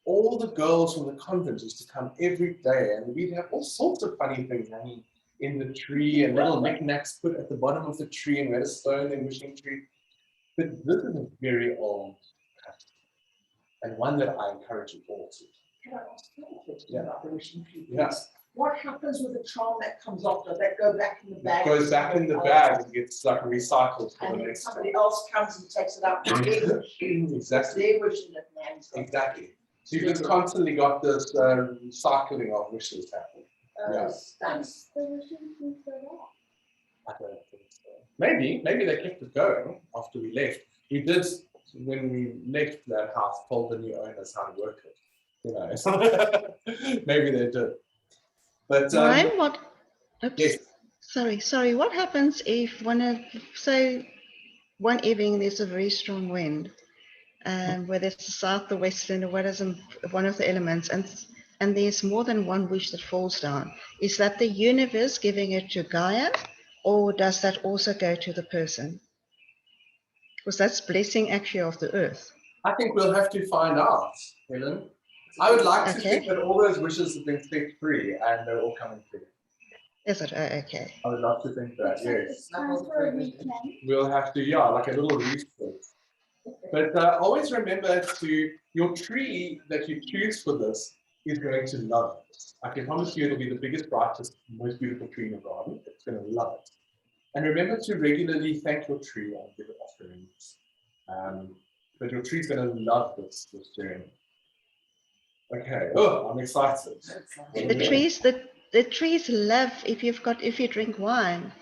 all the girls from the convent used to come every day, and we'd have all sorts of funny things hanging in the tree and little knickknacks put at the bottom of the tree, and we had a stone and wishing tree. But this is a very old custom, and one that I encourage you all to. Can I ask you a question Yeah. about the wishing tree? Yeah. please? What happens with the charm that comes off? Does that go back in the bag? It goes back in the bag and gets like recycled for And the then next somebody time. else comes and takes it up. and they wish. Exactly. They're wishing it lands. Exactly. So you've just constantly got this cycling of wishes happening. Yeah. Thanks. The wishing tree for that. I don't think so. Maybe they kept it going after we left. We did, when we left that house, told the new owners how to work it. Maybe they did. But Ryan, what? Oops. yes. Sorry. What happens if say one evening there's a very strong wind, whether it's the south, the west, and one of the elements, and there's more than one wish that falls down? Is that the universe giving it to Gaia, or does that also go to the person? Because that's blessing actually of the earth. I think we'll have to find out, Helen. I would like to Okay. think that all those wishes have been set free and they're all coming true. Is it? Oh, okay. I would love to think that, yes. It's time for a reclaim. We'll have to, like a little reset. But always remember your tree that you choose for this is going to love it. I can promise you it'll be the biggest, brightest, most beautiful tree in your garden. It's going to love it. And remember to regularly thank your tree and give it offerings. But your tree's going to love this journey. Okay. Oh, I'm excited. The trees love if you drink wine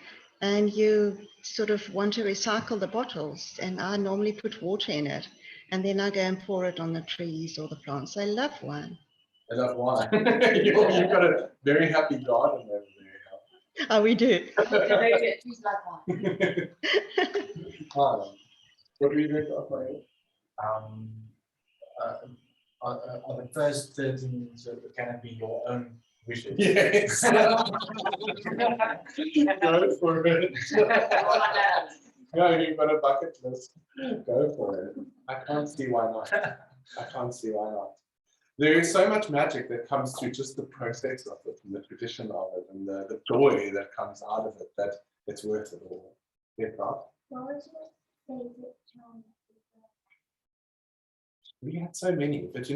and you sort of want to recycle the bottles, and I normally put water in it and then I go and pour it on the trees or the plants. They love wine. I love wine. You've got a very happy garden over there. Oh, we do. Trees like wine. What do you drink off my head? On the first 13, so can it be your own wishes? Yes. Go for it. No, you've got a bucket list. Go for it. I can't see why not. There is so much magic that comes through just the process of it and the tradition of it and the joy that comes out of it, that it's worth it all. Yeah, Bob? What was your favorite charm? We had so many, but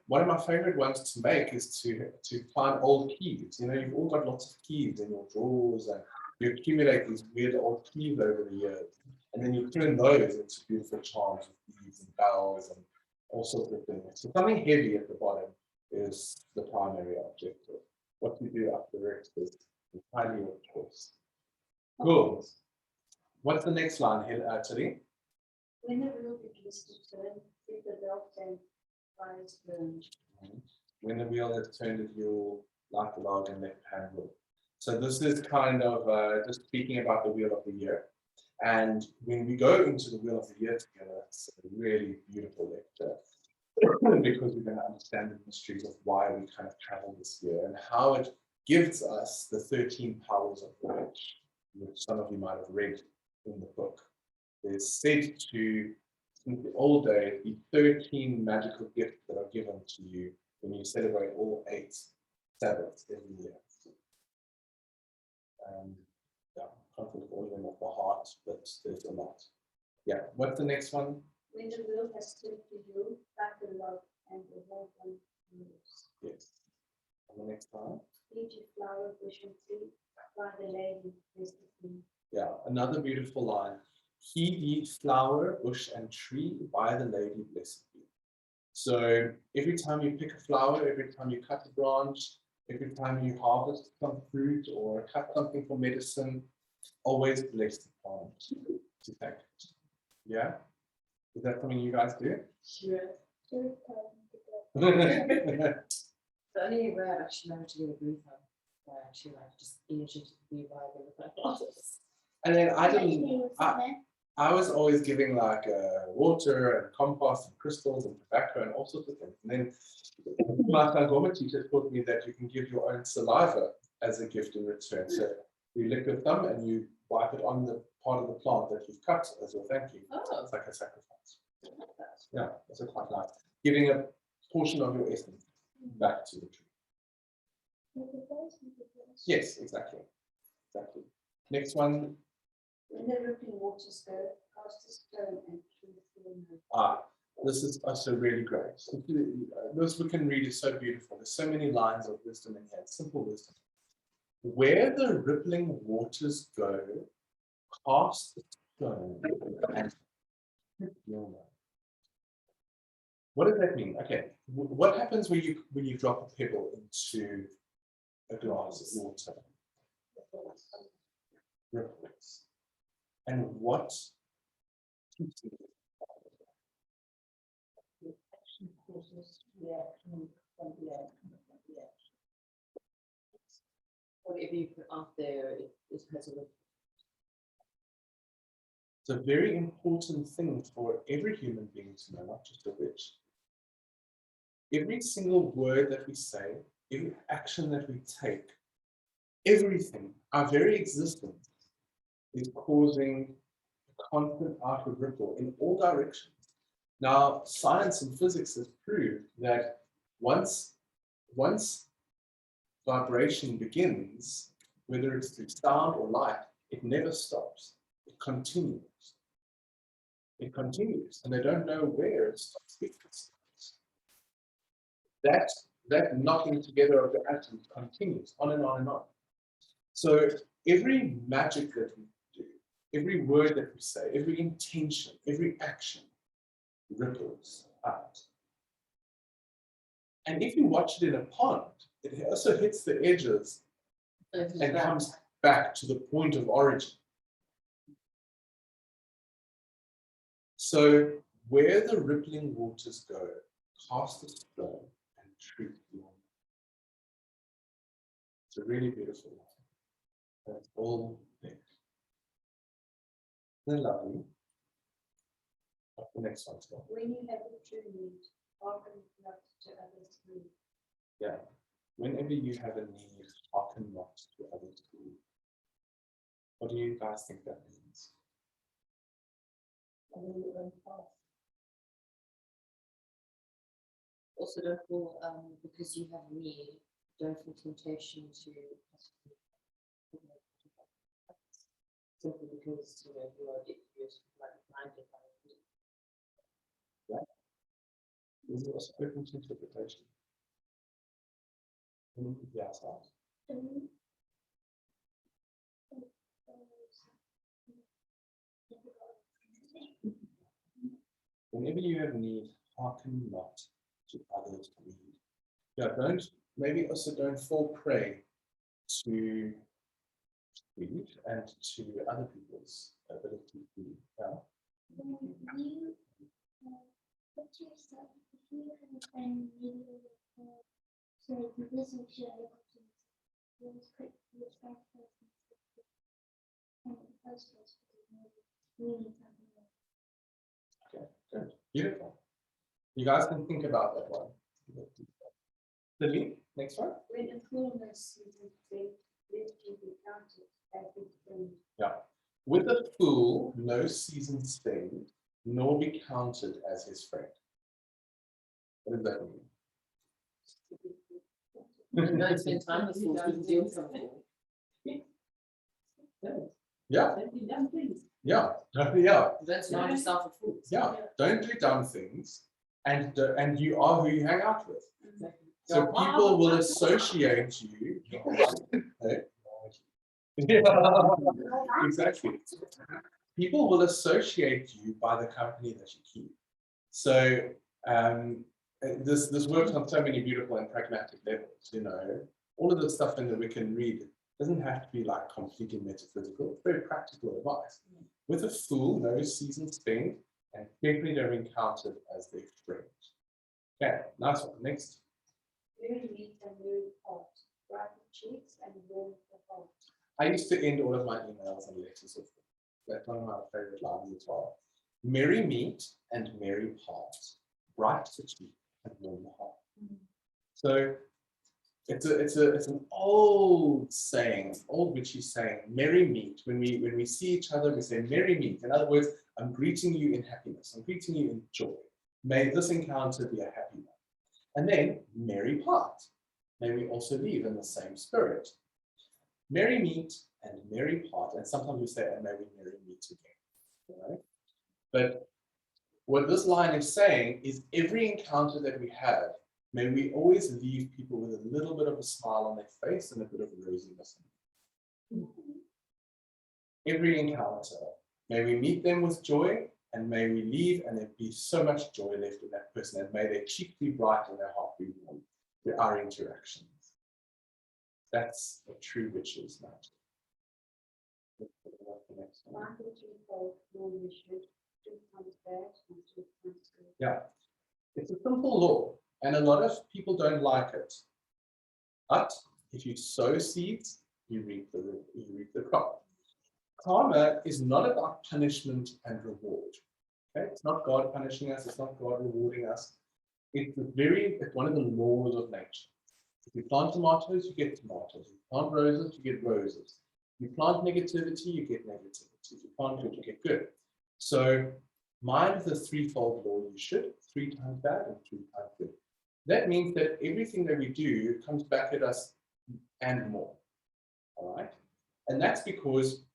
one of my favorite ones to make is to find old keys. You've all got lots of keys in your drawers, and you accumulate these weird old keys over the years, and then you turn those into beautiful charms with beads and bells and all sorts of things. So something heavy at the bottom is the primary objective. What you do after the rest is entirely your choice. Cool. What's the next line here, Tilly? When the wheel begins to turn, see the belt and fires burn. When the wheel has turned, it you'll light the large and left hand wheel. So this is kind of just speaking about the wheel of the year. And when we go into the wheel of the year together, it's a really beautiful lecture because we're going to understand the mysteries of why we kind of travel this year and how it gives us the 13 powers of the witch, which some of you might have read in the book. There's said to, in the old days, the 13 magical gifts that are given to you when you celebrate all 8 Sabbaths every year. Yeah, can't think of all of them off the heart, but there's a lot. Yeah, what's the next one? When the wheel has turned to you, back the love and the whole one moves. Yes. And the next one? Each flower, bush and tree, by the lady blessed me. Yeah, another beautiful line. Heed ye flower, bush, and tree, by the lady blessed be. So every time you pick a flower, every time you cut a branch, every time you harvest some fruit or cut something for medicine, always bless the plant to thank it. Yeah? Is that something you guys do? Sure. Yeah, The only way I've actually managed to get a group of, where I actually like just energetically vibing with my classes. and then I was always giving like water and compost and crystals and tobacco and all sorts of things. And then my Sangoma teacher taught me that you can give your own saliva as a gift in return. So you lick your thumb and you wipe it on the part of the plant that you've cut as your thank you. Oh, It's like a sacrifice. I like that. Yeah, that's a quite nice. Giving a portion of your essence back to the tree. Yes, exactly. Exactly. Next one. When the rippling waters go, cast a stone and truth will know. Ah, this is also really great. This Wiccan Rede is so beautiful. There's so many lines of wisdom in here. It's simple wisdom. Where the rippling waters go, cast a stone and truth will know. What does that mean? Okay, what happens when you drop a pebble into a glass of water? Ripples. And what keeps it? Whatever you put out there, it has a look. It's a very important thing for every human being to know, not just a witch. Every single word that we say, every action that we take, everything, our very existence is causing a constant outward ripple in all directions. Now, science and physics has proved that once vibration begins, whether it's through sound or light, it never stops. It continues. It continues, and they don't know where it stops. If it stops. That knocking together of the atoms continues on and on and on. So every magic that we do, every word that we say, every intention, every action ripples out. And if you watch it in a pond, it also hits the edges and comes back to the point of origin. So where the rippling waters go, cast a stone and truth will know. It's a really beautiful one. That's all there. They're lovely. What's the next one's got? When you have a true need, hearken not to others' need. Yeah. Whenever you have a need, hearken not to others' need. What do you guys think that means? Also, don't fall, because you have a need, don't feel temptation to possibly, simply because, you are blinded by it. This is also open to interpretation. Yes, whenever you have need, hearken not to others' need. Yeah, maybe also don't fall prey to greed and to other people's ability to help. When you put yourself, if you have a friend, maybe So this is your opportunity. And the first place, we need something else. Okay, good, beautiful. You guys can think about that one. Lily, next one. When a fullness is in faith, let you be counted as his friend. Yeah. With a fool, no season spend, nor be counted as his friend. What does that mean? And don't spend time with fools, because you'll come fool. Yeah, Have you done things? yeah, yeah, Don't surround yourself with fools. yeah. Don't do dumb things, and you are who you hang out with. So people will associate you. Hey? Yeah, exactly. People will associate you by the company that you keep. So this works on so many beautiful and pragmatic levels. You know, all of the stuff in the Wiccan Rede doesn't have to be like completely metaphysical. It's very practical advice. With a fool, no season spent, and carefully they're encountered as their friend. Okay, nice one. Next. Very neat and very hot, bright cheeks and warm the heart. I used to end all of my emails and letters with that's one of my favorite lines as well. Merry meet and merry part, bright the cheek and warm the heart. So it's an old saying, old witchy saying, merry meet. When we see each other, we say merry meet. In other words, I'm greeting you in happiness. I'm greeting you in joy. May this encounter be a happy one. And then merry part. May we also leave in the same spirit. Merry meet and merry part, and sometimes we say, and may we merry meet again. Right? But what this line is saying is every encounter that we have, may we always leave people with a little bit of a smile on their face and a bit of rosiness. Every encounter, may we meet them with joy, and may we leave and there be so much joy left in that person, and may their cheek be bright and their heart be warm with our interactions. That's a true witch's magic. Why would you hold more you should, 2 times bad and 2 times good? Yeah, it's a simple law, and a lot of people don't like it. But if you sow seeds, you reap the crop. Karma is not about punishment and reward. Okay, it's not God punishing us. It's not God rewarding us. It's one of the laws of nature. If you plant tomatoes, you get tomatoes. If you plant roses, you get roses. If you plant negativity, you get negativity. If you plant good, you get good. So mine is a threefold law. You should 3 times bad and 3 times good. That means that everything that we do comes back at us and more. All right, and that's because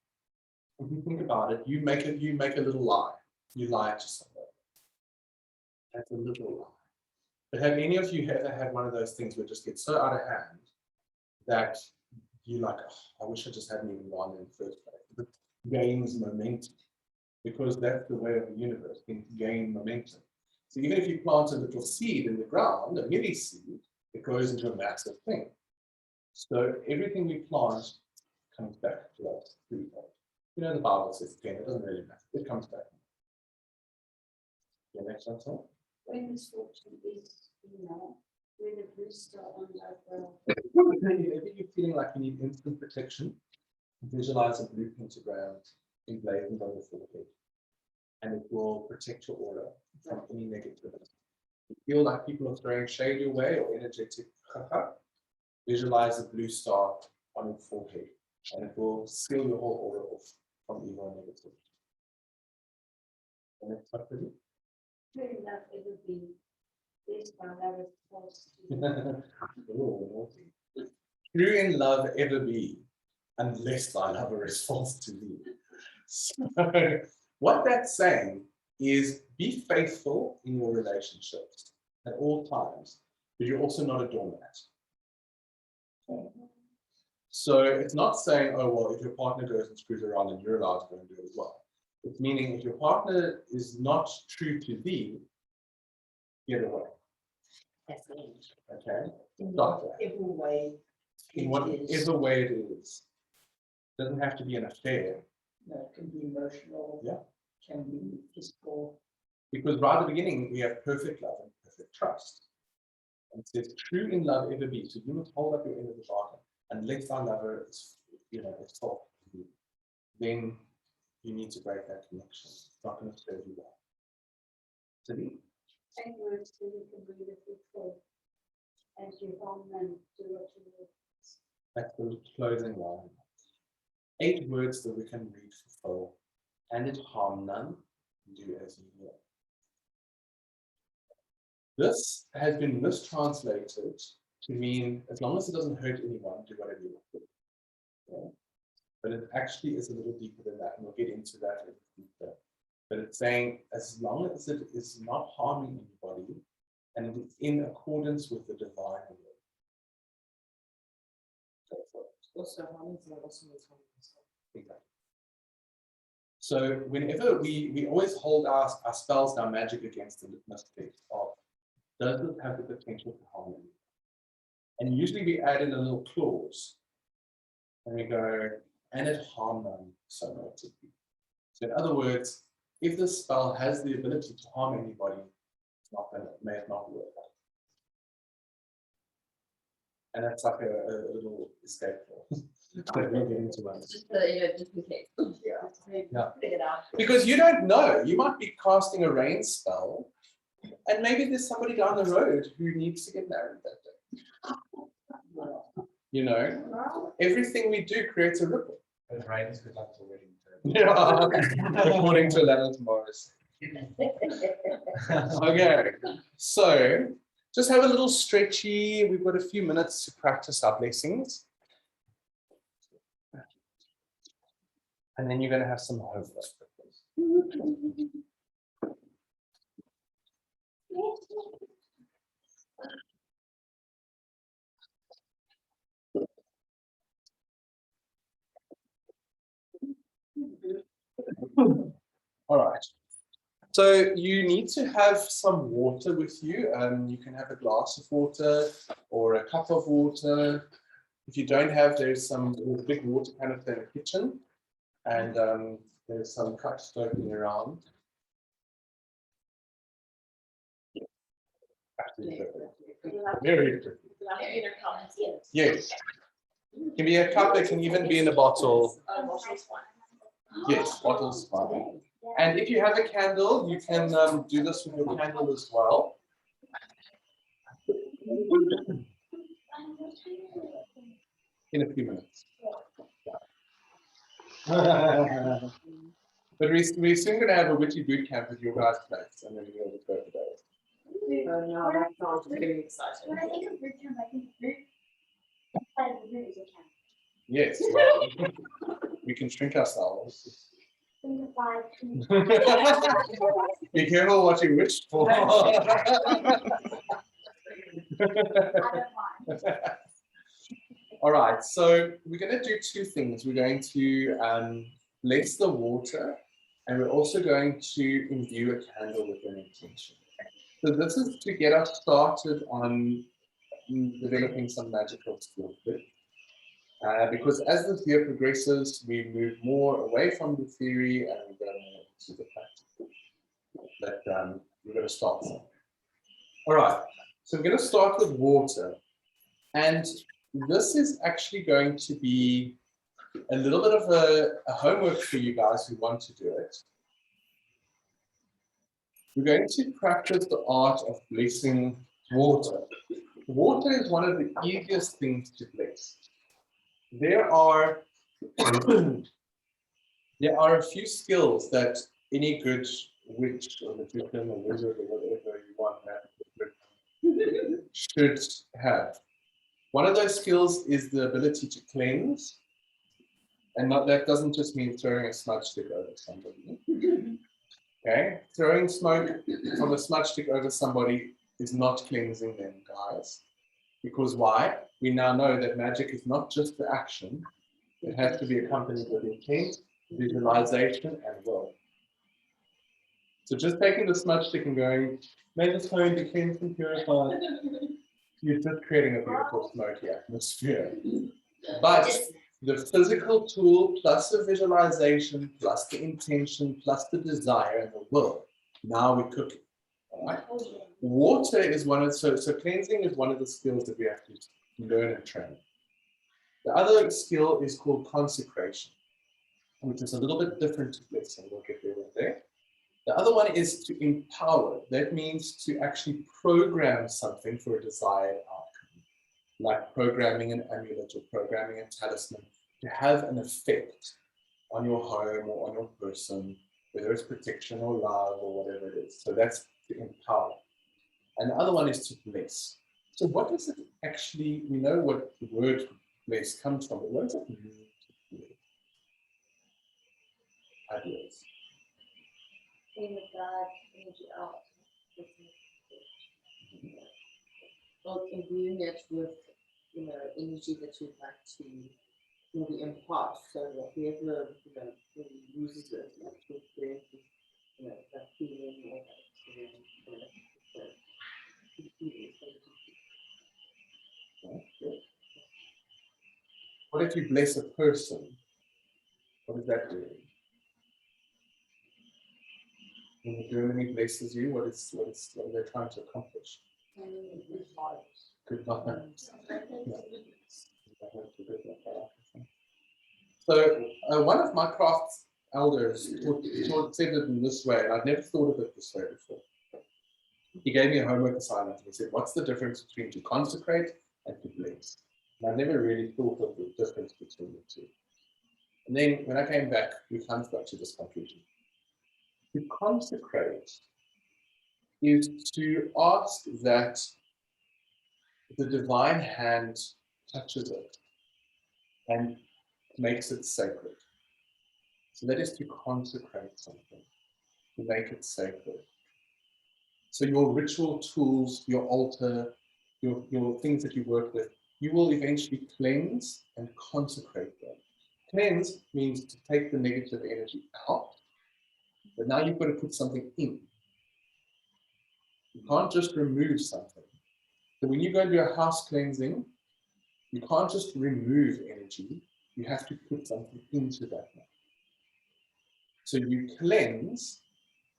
if you think about it, you make a little lie. You lie to somebody. That's a little lie. But have any of you ever had one of those things where it just gets so out of hand that you're like, oh, I wish I just hadn't even gone in the first place. It gains momentum because that's the way of the universe, things gain momentum. So even if you plant a little seed in the ground, a mini seed, it grows into a massive thing. So everything we plant comes back to us threefold. You know, the Bible says again, it doesn't really matter. It comes back. Yeah, next one, sorry. When misfortune is, with a blue star on our brow. If you're feeling like you need instant protection, visualize a blue pentagram emblazoned on your forehead, and it will protect your aura from any negativity. You feel like people are throwing shade your way or energetic, visualize a blue star on your forehead, and it will seal your whole aura off from evil and negativity. And next one, please. Very love ever be. This by love is false. Oh, true in love ever be, unless thy lover is false to thee. So, what that's saying is be faithful in your relationships at all times, but you're also not a doormat. So it's not saying, oh, well, if your partner goes and screws around, then you're allowed to go and do it as well. It's meaning if your partner is not true to thee, get away. That's the end. Okay? In Stop whatever way. in it is. whatever way it is. Doesn't have to be an affair. No, it can be emotional. Yeah. Can be physical. Because right at the beginning, we have perfect love and perfect trust. And it says, true in love ever be. So you must hold up your end of the bargain unless thy lover is, is fault to you. Then you need to break that connection. It's not going to serve you well. So Same words so you can read it before. As you home and do what you do. that's the closing line. 8 words that we can read fulfill, and it harm none, do as you will. This has been mistranslated to mean as long as it doesn't hurt anyone, do whatever you want. Yeah. But it actually is a little deeper than that, and we'll get into that a little deeper. But it's saying as long as it is not harming anybody, and it is in accordance with the divine will. Go for it. Also, harming someone also means harming yourself. Exactly. So whenever we always hold our spells, our magic against the litmus test of does it have the potential for harm anyone? And usually we add in a little clause and we go, and it harm none, so notably. So in other words, if the spell has the ability to harm anybody, it's not gonna, may it not work out. And that's like a little escape clause. That we'll get into one. Just just in case. Yeah. Figure it out. Because you don't know, you might be casting a rain spell, and maybe there's somebody down the road who needs to get married that day. Everything we do creates a ripple. It rains good luck to wedding. Yeah, according to Leonard Morris. Okay, so just have a little stretchy. We've got a few minutes to practice our blessings. And then you're going to have some homework. All right. So you need to have some water with you. You can have a glass of water or a cup of water. If you don't have, there's a big water canister in the kitchen, and there's some cups floating around. Very good. Yes. It can be a cup, it can even be in a bottle. Yes, bottle's fine. And if you have a candle, you can do this with your candle as well. In a few minutes. But we're soon going to have a witchy boot camp with your guys' place, and then we'll go for days. No, that sounds really exciting. When I think of root camp, I think of root. Inside of the root is a camp. Yes, well, we can shrink ourselves. Simplified. Be careful what you wish for. I don't mind. All right, so we're going to do 2 things. We're going to bless the water, and we're also going to imbue a candle with an intention. So this is to get us started on developing some magical skills. Because as this year progresses, we move more away from the theory and we go more into the practical. But we're going to start somewhere. All right, so we're going to start with water. And this is actually going to be a little bit of a homework for you guys who want to do it. We're going to practice the art of blessing water. Water is one of the easiest things to bless. There are a few skills that any good witch or magician or wizard or whatever you want should have. One of those skills is the ability to cleanse, and that doesn't just mean throwing a smudge stick over somebody. Okay, throwing smoke from a smudge stick over somebody is not cleansing them, guys. Because why? We now know that magic is not just the action, it has to be accompanied with intent, visualization, and will. So just taking the smudge stick and going, may this home be cleansed and purified. You're just creating a beautiful smoky atmosphere. But the physical tool plus the visualization plus the intention plus the desire and the will, now we're cooking. All right? Water is one of, so cleansing is one of the skills that we have to learn and train. The other skill is called consecration, which is a little bit different to blessing. We'll get there one day. The other one is to empower. That means to actually program something for a desired outcome, like programming an amulet or programming a talisman to have an effect on your home or on your person, whether it's protection or love or whatever it is. So that's to empower. And the other one is to bless. So what does it actually, we know what the word bless comes from, but what does it mean to bless? Ideas. In the God energy out. Well, imbuing it with, you know, energy that you'd like to maybe impart, so that whoever, you know, really uses it, like to experience, you know, that feeling or that experience, you know, What if you bless a person? What does that do? When the Germany blesses you, what are they trying to accomplish? Good vibes. So one of my crafts elders said it in this way, and I'd never thought of it this way before. He gave me a homework assignment and he said, what's the difference between to consecrate and to bless? And I never really thought of the difference between the two. And then when I came back, we kind of got to this conclusion. To consecrate is to ask that the divine hand touches it and makes it sacred. So that is to consecrate something, to make it sacred. So your ritual tools, your altar, your things that you work with, you will eventually cleanse and consecrate them. Cleanse means to take the negative energy out, but now you've got to put something in. You can't just remove something. So when you go and do a house cleansing, you can't just remove energy, you have to put something into that now. So you cleanse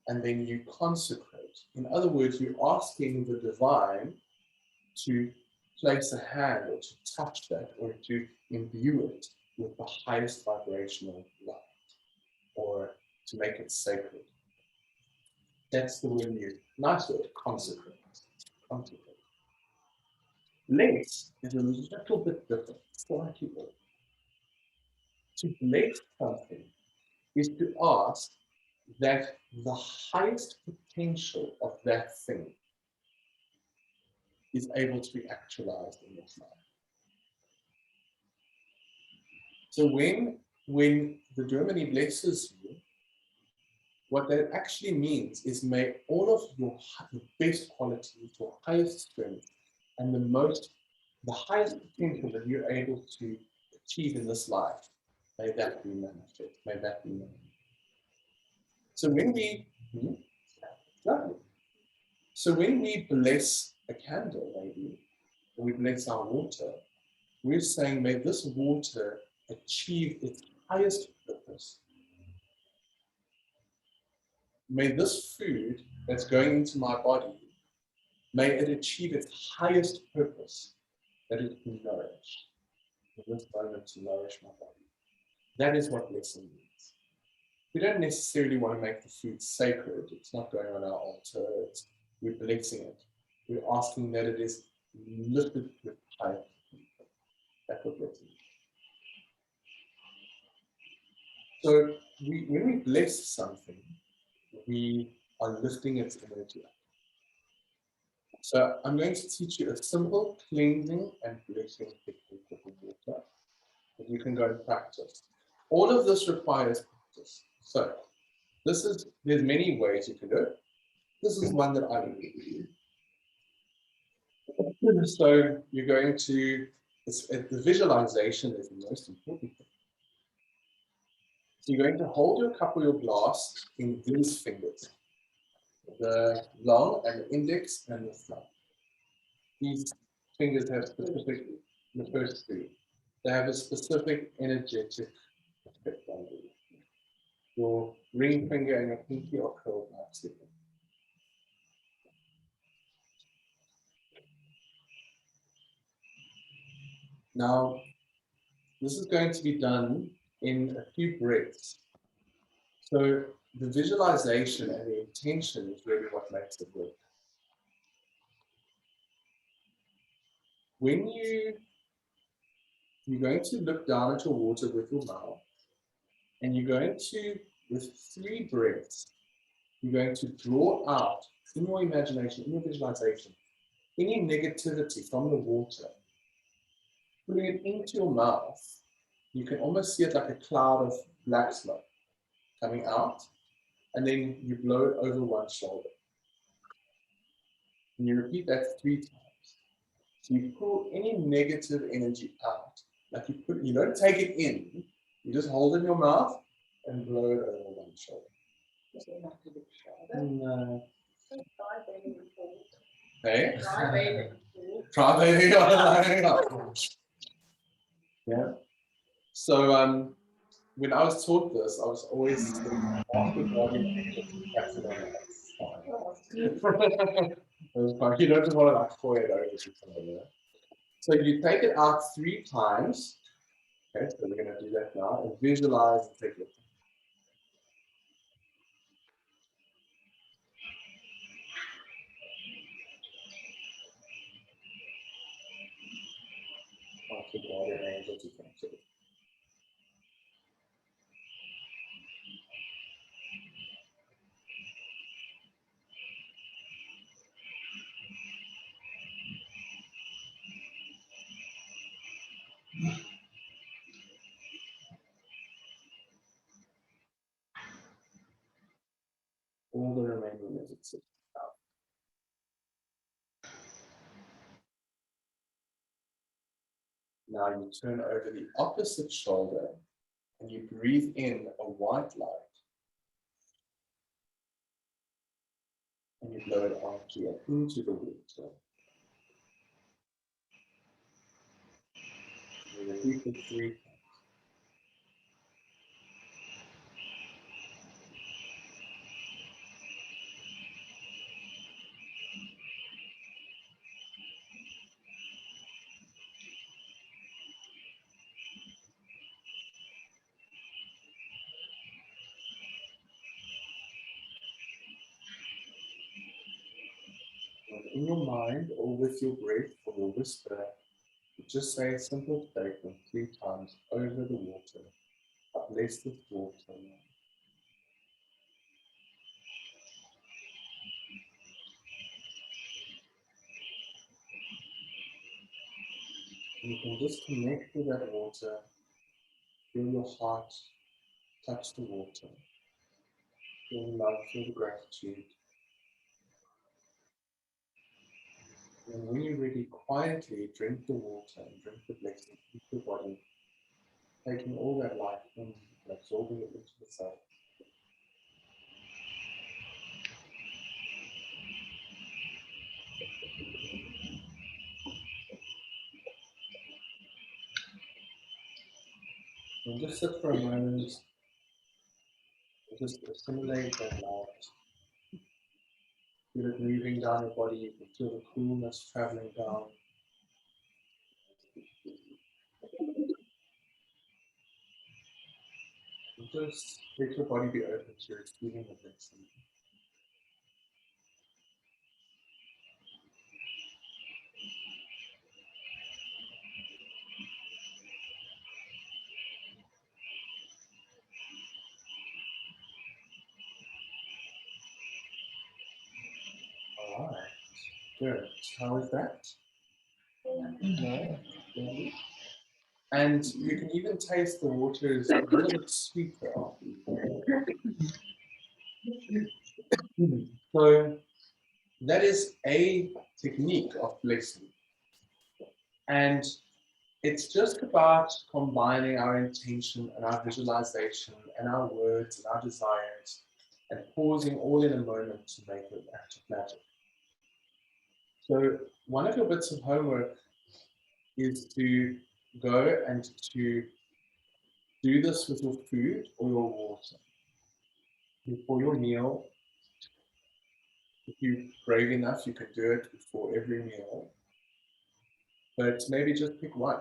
and then you consecrate. In other words, you're asking the divine to place a hand or to touch that or to imbue it with the highest vibrational light or to make it sacred. That's the word you, nice word, consecrate. Consecrate. Bless is a little bit different, slightly different. To bless something is to ask that the highest potential of that thing is able to be actualized in this life. So when the Germany blesses you, what that actually means is may all of your best qualities, your highest strength, and the highest potential that you're able to achieve in this life, may that be manifest, may that be manifest. So when we, so when we bless a candle, maybe, or we bless our water, we're saying, may this water achieve its highest purpose. May this food that's going into my body, may it achieve its highest purpose, that it can nourish. In this moment, to nourish my body. That is what blessing means. We don't necessarily want to make the food sacred. It's not going on our altar. We're blessing it. We're asking that it is lifted with high. That's what blessing is. So when we bless something, we are lifting its energy up. So I'm going to teach you a simple cleansing and blessing technique with the water that you can go and practice. All of this requires practice. So there's many ways you can do it. This is one that I do. So you're going to, the visualization is the most important thing. So you're going to hold your cup or your glass in these fingers, the long and the index and the thumb. These fingers have specific, the first three, they have a specific energetic effect on you. Your ring finger and your pinky are curled nicely. Now, this is going to be done in a few breaths. So the visualization and the intention is really what makes it work. When you're going to look down at your water with your mouth, and you're going to, with 3 breaths, you're going to draw out in your imagination, in your visualization, any negativity from the water, putting it into your mouth. You can almost see it like a cloud of black smoke coming out, and then you blow it over one shoulder. And you repeat that 3 times. So you pull any negative energy out. Like you don't take it in, you just hold it in your mouth and blow it over one shoulder. No. Hey? Try baby. Yeah. So when I was taught this, I was always off the body. You don't just want to like pour it over to somebody. So you take it out 3 times. Okay, so we're going to do that now and visualize and take it. Off the body and angel to capture it. All the remaining minutes out. Now you turn over the opposite shoulder and you breathe in a white light. And you blow it onto and into the water. You repeat it 3 times. In your mind or with your breath or your whisper, you just say a simple statement 3 times over the water. I bless this water. You can just connect with that water, feel your heart touch the water, feel the love, feel the gratitude. And when you're ready, quietly drink the water and drink the blessing into your body, taking all that life in and absorbing it into the cell. And just sit for a moment, just assimilate that light. Feel it moving down your body, you can feel the coolness traveling down. And just let your body be open to receiving the blessing. All right, good. How is that? No? And you can even taste the water is a little bit sweeter. So that is a technique of blessing. And it's just about combining our intention and our visualization and our words and our desires and pausing all in a moment to make an act of magic. So one of your bits of homework is to go and to do this with your food or your water. Before your meal, if you're brave enough, you can do it before every meal. But maybe just pick one.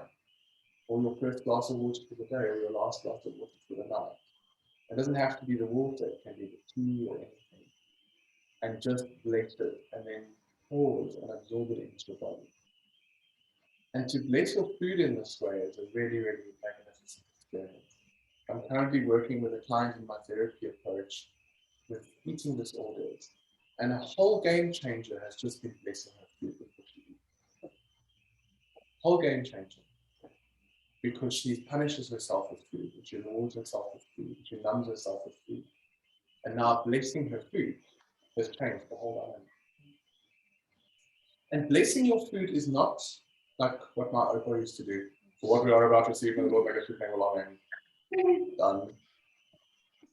or your first glass of water for the day, or your last glass of water for the night. It doesn't have to be the water, it can be the tea or anything. And just bless it, and then pause and absorb it into your body. And to bless your food in this way is a really, really magnificent experience. I'm currently working with a client in my therapy approach with eating disorders, and a whole game changer has just been blessing her food with what she eats. Whole game changer. Because she punishes herself with food, she rewards herself with food, she numbs herself with food. And now blessing her food has changed the whole dynamic. And blessing your food is not like what my Opa used to do. For what we are about to receive, may the Lord make us to thank along and done.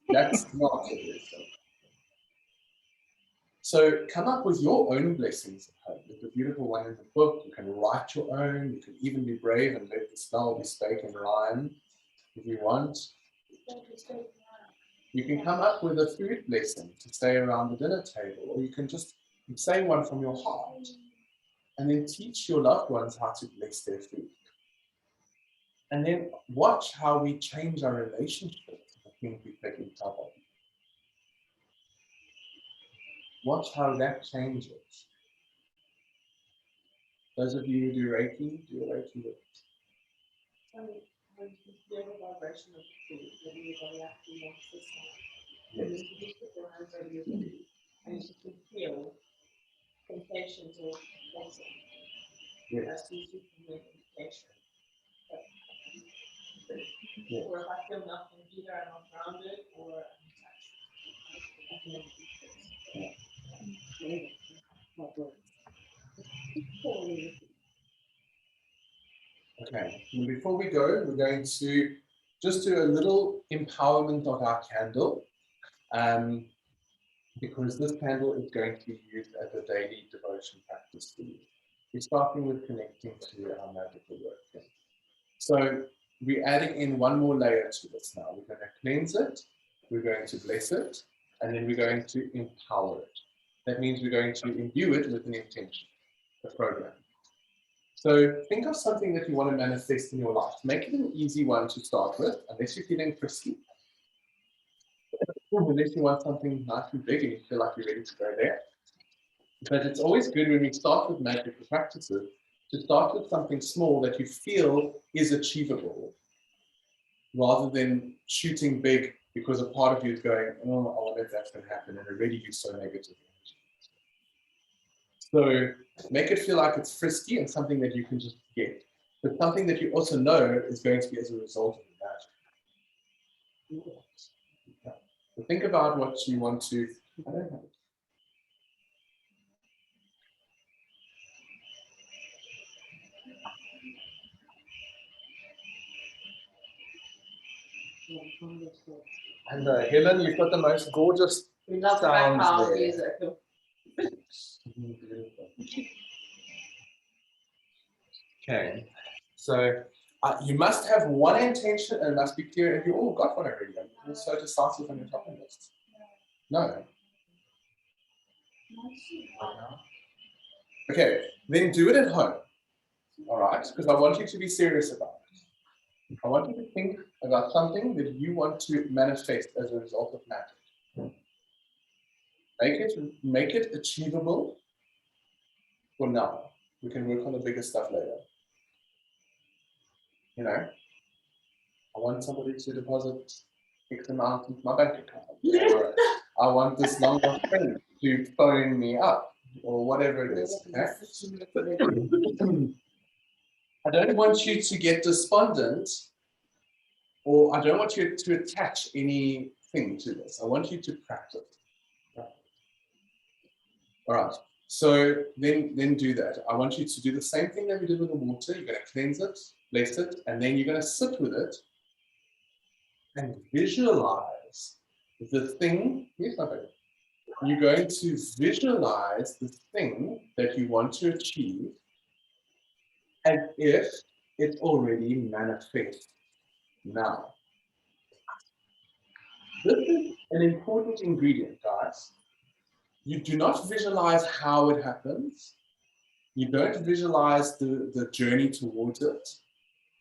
That's not a blessing. So come up with your own blessings at home. There's a beautiful one in the book. You can write your own. You can even be brave and let the spell be spake in rhyme if you want. You can come up with a food blessing to stay around the dinner table, or you can just say one from your heart and then teach your loved ones how to bless their food. And then watch how we change our relationship to the things we take into our body. Watch how that changes. Those of you who do Reiki with it. When you feel the vibration of the food, then your body actually wants to start. Yes. And then you put your hands over your food, and you can feel sensations or pulsing. Yes. That's usually from the meditation. Yes. Or if I feel nothing either, I'm not grounded or I'm touched. I can Okay, and before we go, we're going to just do a little empowerment of our candle, because this candle is going to be used as a daily devotion practice for you. We're starting with connecting to our magical work. So we're adding in one more layer to this now. We're going to cleanse it, we're going to bless it, and then we're going to empower it. That means we're going to imbue it with an intention, a program. So think of something that you want to manifest in your life. Make it an easy one to start with, unless you're feeling frisky. Unless you want something nice and big and you feel like you're ready to go there. But it's always good when we start with magical practices to start with something small that you feel is achievable, rather than shooting big because a part of you is going, oh, I wonder if that's going to happen, and already you're so negative. So make it feel like it's frisky and something that you can just get, but something that you also know is going to be as a result of that. Okay. So think about what you want to. I don't know. And Helen, you've got the most gorgeous we love sounds background there. music. Okay, so you must have one intention and it must be clear, and you all got one already. You're so decisive on your shopping list. No. Okay, then do it at home. All right, because I want you to be serious about it. I want you to think about something that you want to manifest as a result of magic. Make it achievable for now. We can work on the bigger stuff later. You know, I want somebody to deposit X amount into my bank account, or I want this number friend to phone me up, or whatever it is. Okay? I don't want you to get despondent, or I don't want you to attach anything to this. I want you to practice. All right. So then do that. I want you to do the same thing that we did with the water. You're going to cleanse it, bless it, and then you're going to sit with it and visualize the thing. Yes, my baby. You're going to visualize the thing that you want to achieve as if it's already manifest now. This is an important ingredient, guys. You do not visualize how it happens. You don't visualize the journey towards it.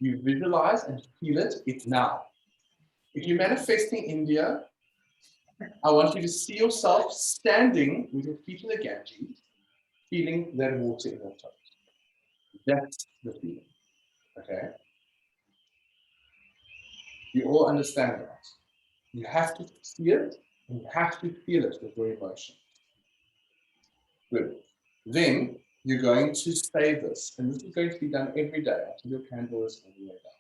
You visualize and feel it, it's now. If you're manifesting India, I want you to see yourself standing with your feet in the Ganges, feeling that water in your toes. That's the feeling, okay? You all understand that. You have to see it, and you have to feel it with your emotion. Good. Then you're going to say this, and this is going to be done every day until your candle is all the way down.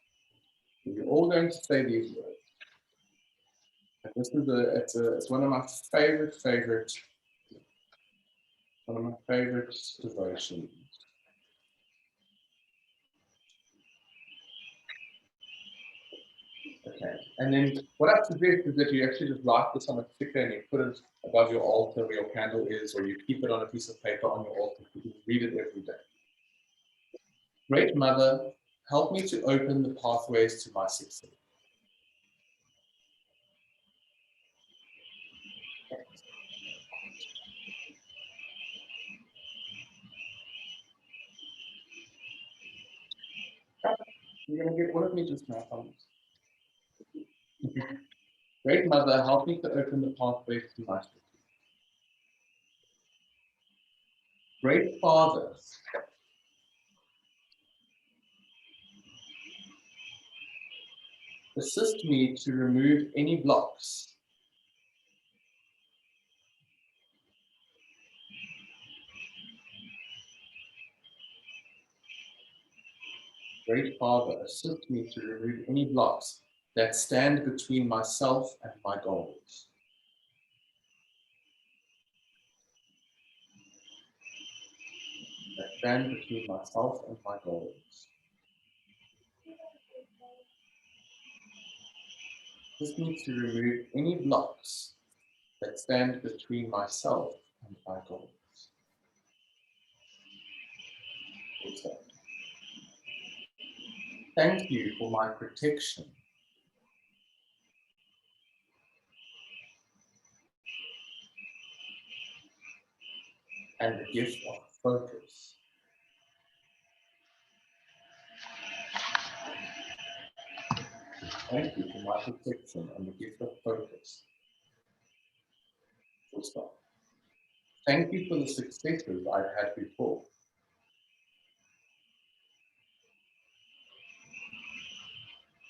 So you're all going to say these words. And this is it's one of my favorite devotions. Okay, and then what I suggest is that you actually just write this on a sticker and you put it above your altar where your candle is, or you keep it on a piece of paper on your altar. You can read it every day. Great Mother, help me to open the pathways to my success. You're going to get one of me just now, Thomas. Great Mother, help me to open the pathways to my success. Great Father, assist me to remove any blocks Great Father, assist me to remove any blocks that stand between myself and my goals. That stand between myself and my goals. Assist me to remove any blocks that stand between myself and my goals. Also, thank you for my protection and the gift of focus. Thank you for my protection and the gift of focus. Full stop. Thank you for the successes I've had before.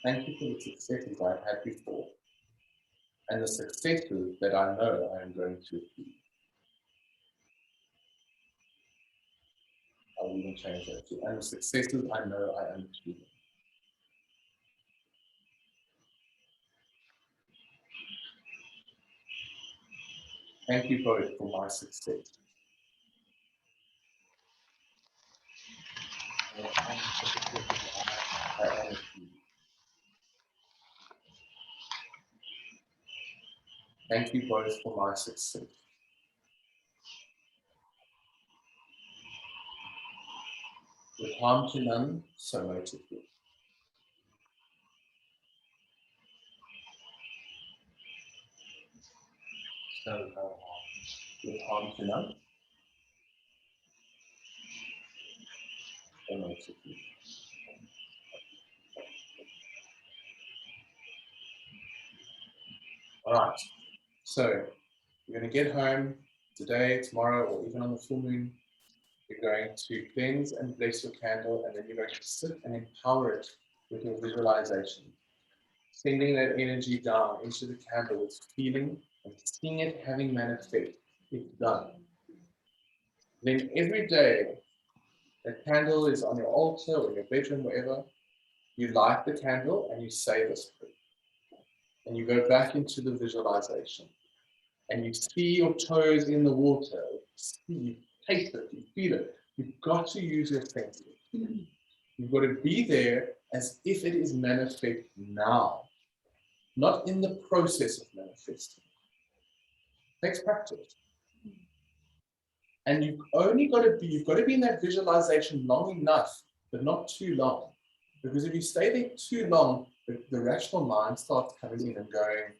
Thank you for the successes I've had before and the successes that I know I am going to achieve. I'll even change that to, and the successes I know I am achieving. Thank you both for my success. I am achieving. Thank you both for my success. With harm to none, so no to fear. So no harm. With harm to none, so no to fear. All right, so you're going to get home today, tomorrow, or even on the full moon. You're going to cleanse and bless your candle, and then you're going to sit and empower it with your visualization. Sending that energy down into the candle with feeling and seeing it having manifest. It's done. Then every day, that candle is on your altar or in your bedroom, wherever, you light the candle and you say this prayer. And you go back into the visualization. And you see your toes in the water. You taste it, you feel it. You've got to use your senses. You've got to be there as if it is manifest now, not in the process of manifesting. It takes practice. And you've got to be in that visualization long enough, but not too long. Because if you stay there too long, the rational mind starts coming in and going,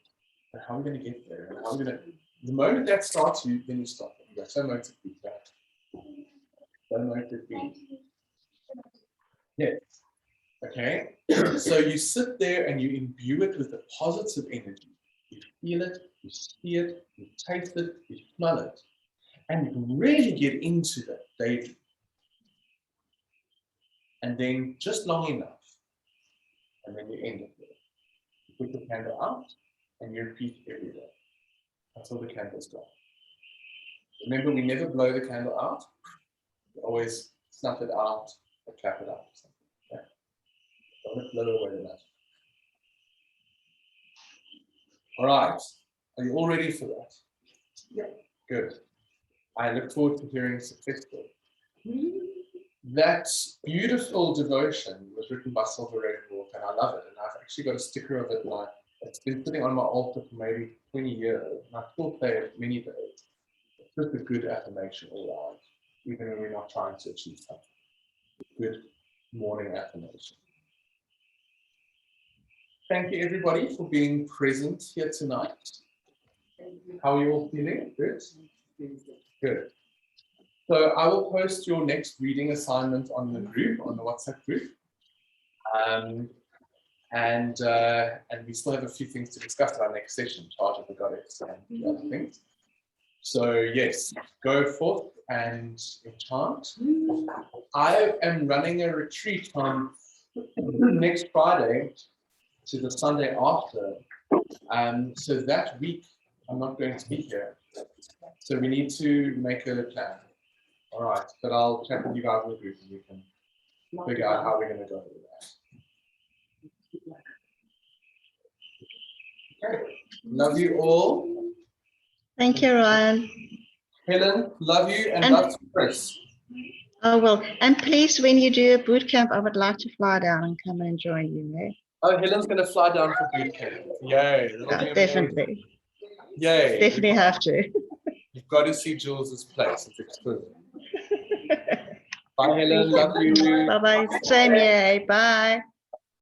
but how are we going to get there? And how are we going to... The moment that starts, then you stop. You go, so motive be that. So motive be. Yes. Okay, so you sit there and you imbue it with a positive energy. You feel it, you see it, you taste it, you smell it, and you really get into that daydream. And then just long enough, and then you end it there. You put the candle out and you repeat every day until the candle's gone. Remember, we never blow the candle out. We always snuff it out or clap it out. Okay? Don't blow away the light. All right. Are you all ready for that? Yeah. Good. I look forward to hearing success story. That beautiful devotion was written by Silver Red Wolf, and I love it. And I've actually got a sticker of it now. It's been sitting on my altar for maybe 20 years, and I still play it many days. It's just a good affirmation all around, even when we're not trying to achieve something. Good morning affirmation. Thank you, everybody, for being present here tonight. How are you all feeling? Good? Good. So I will post your next reading assignment on the group, on the WhatsApp group. And we still have a few things to discuss at our next session, Charge of the Goddess and the other things. So yes, go forth and enchant. I am running a retreat on next Friday to the Sunday after. So that week, I'm not going to be here. So we need to make a plan. All right, but I'll chat with you guys in the group and we can figure out how we're going to go with that. Okay, love you all. Thank you, Ryan. Helen, love you, and And- love to Chris. Oh, well, and please, when you do a boot camp, I would like to fly down and come and join you, eh? Oh, Helen's going to fly down for boot camp. Yay. that'll be Yeah, amazing. definitely. Yay. Definitely have to. You've got to see Jules's place. It's exquisite. Bye, Helen. Love you. Bye-bye. Same, yeah. Bye.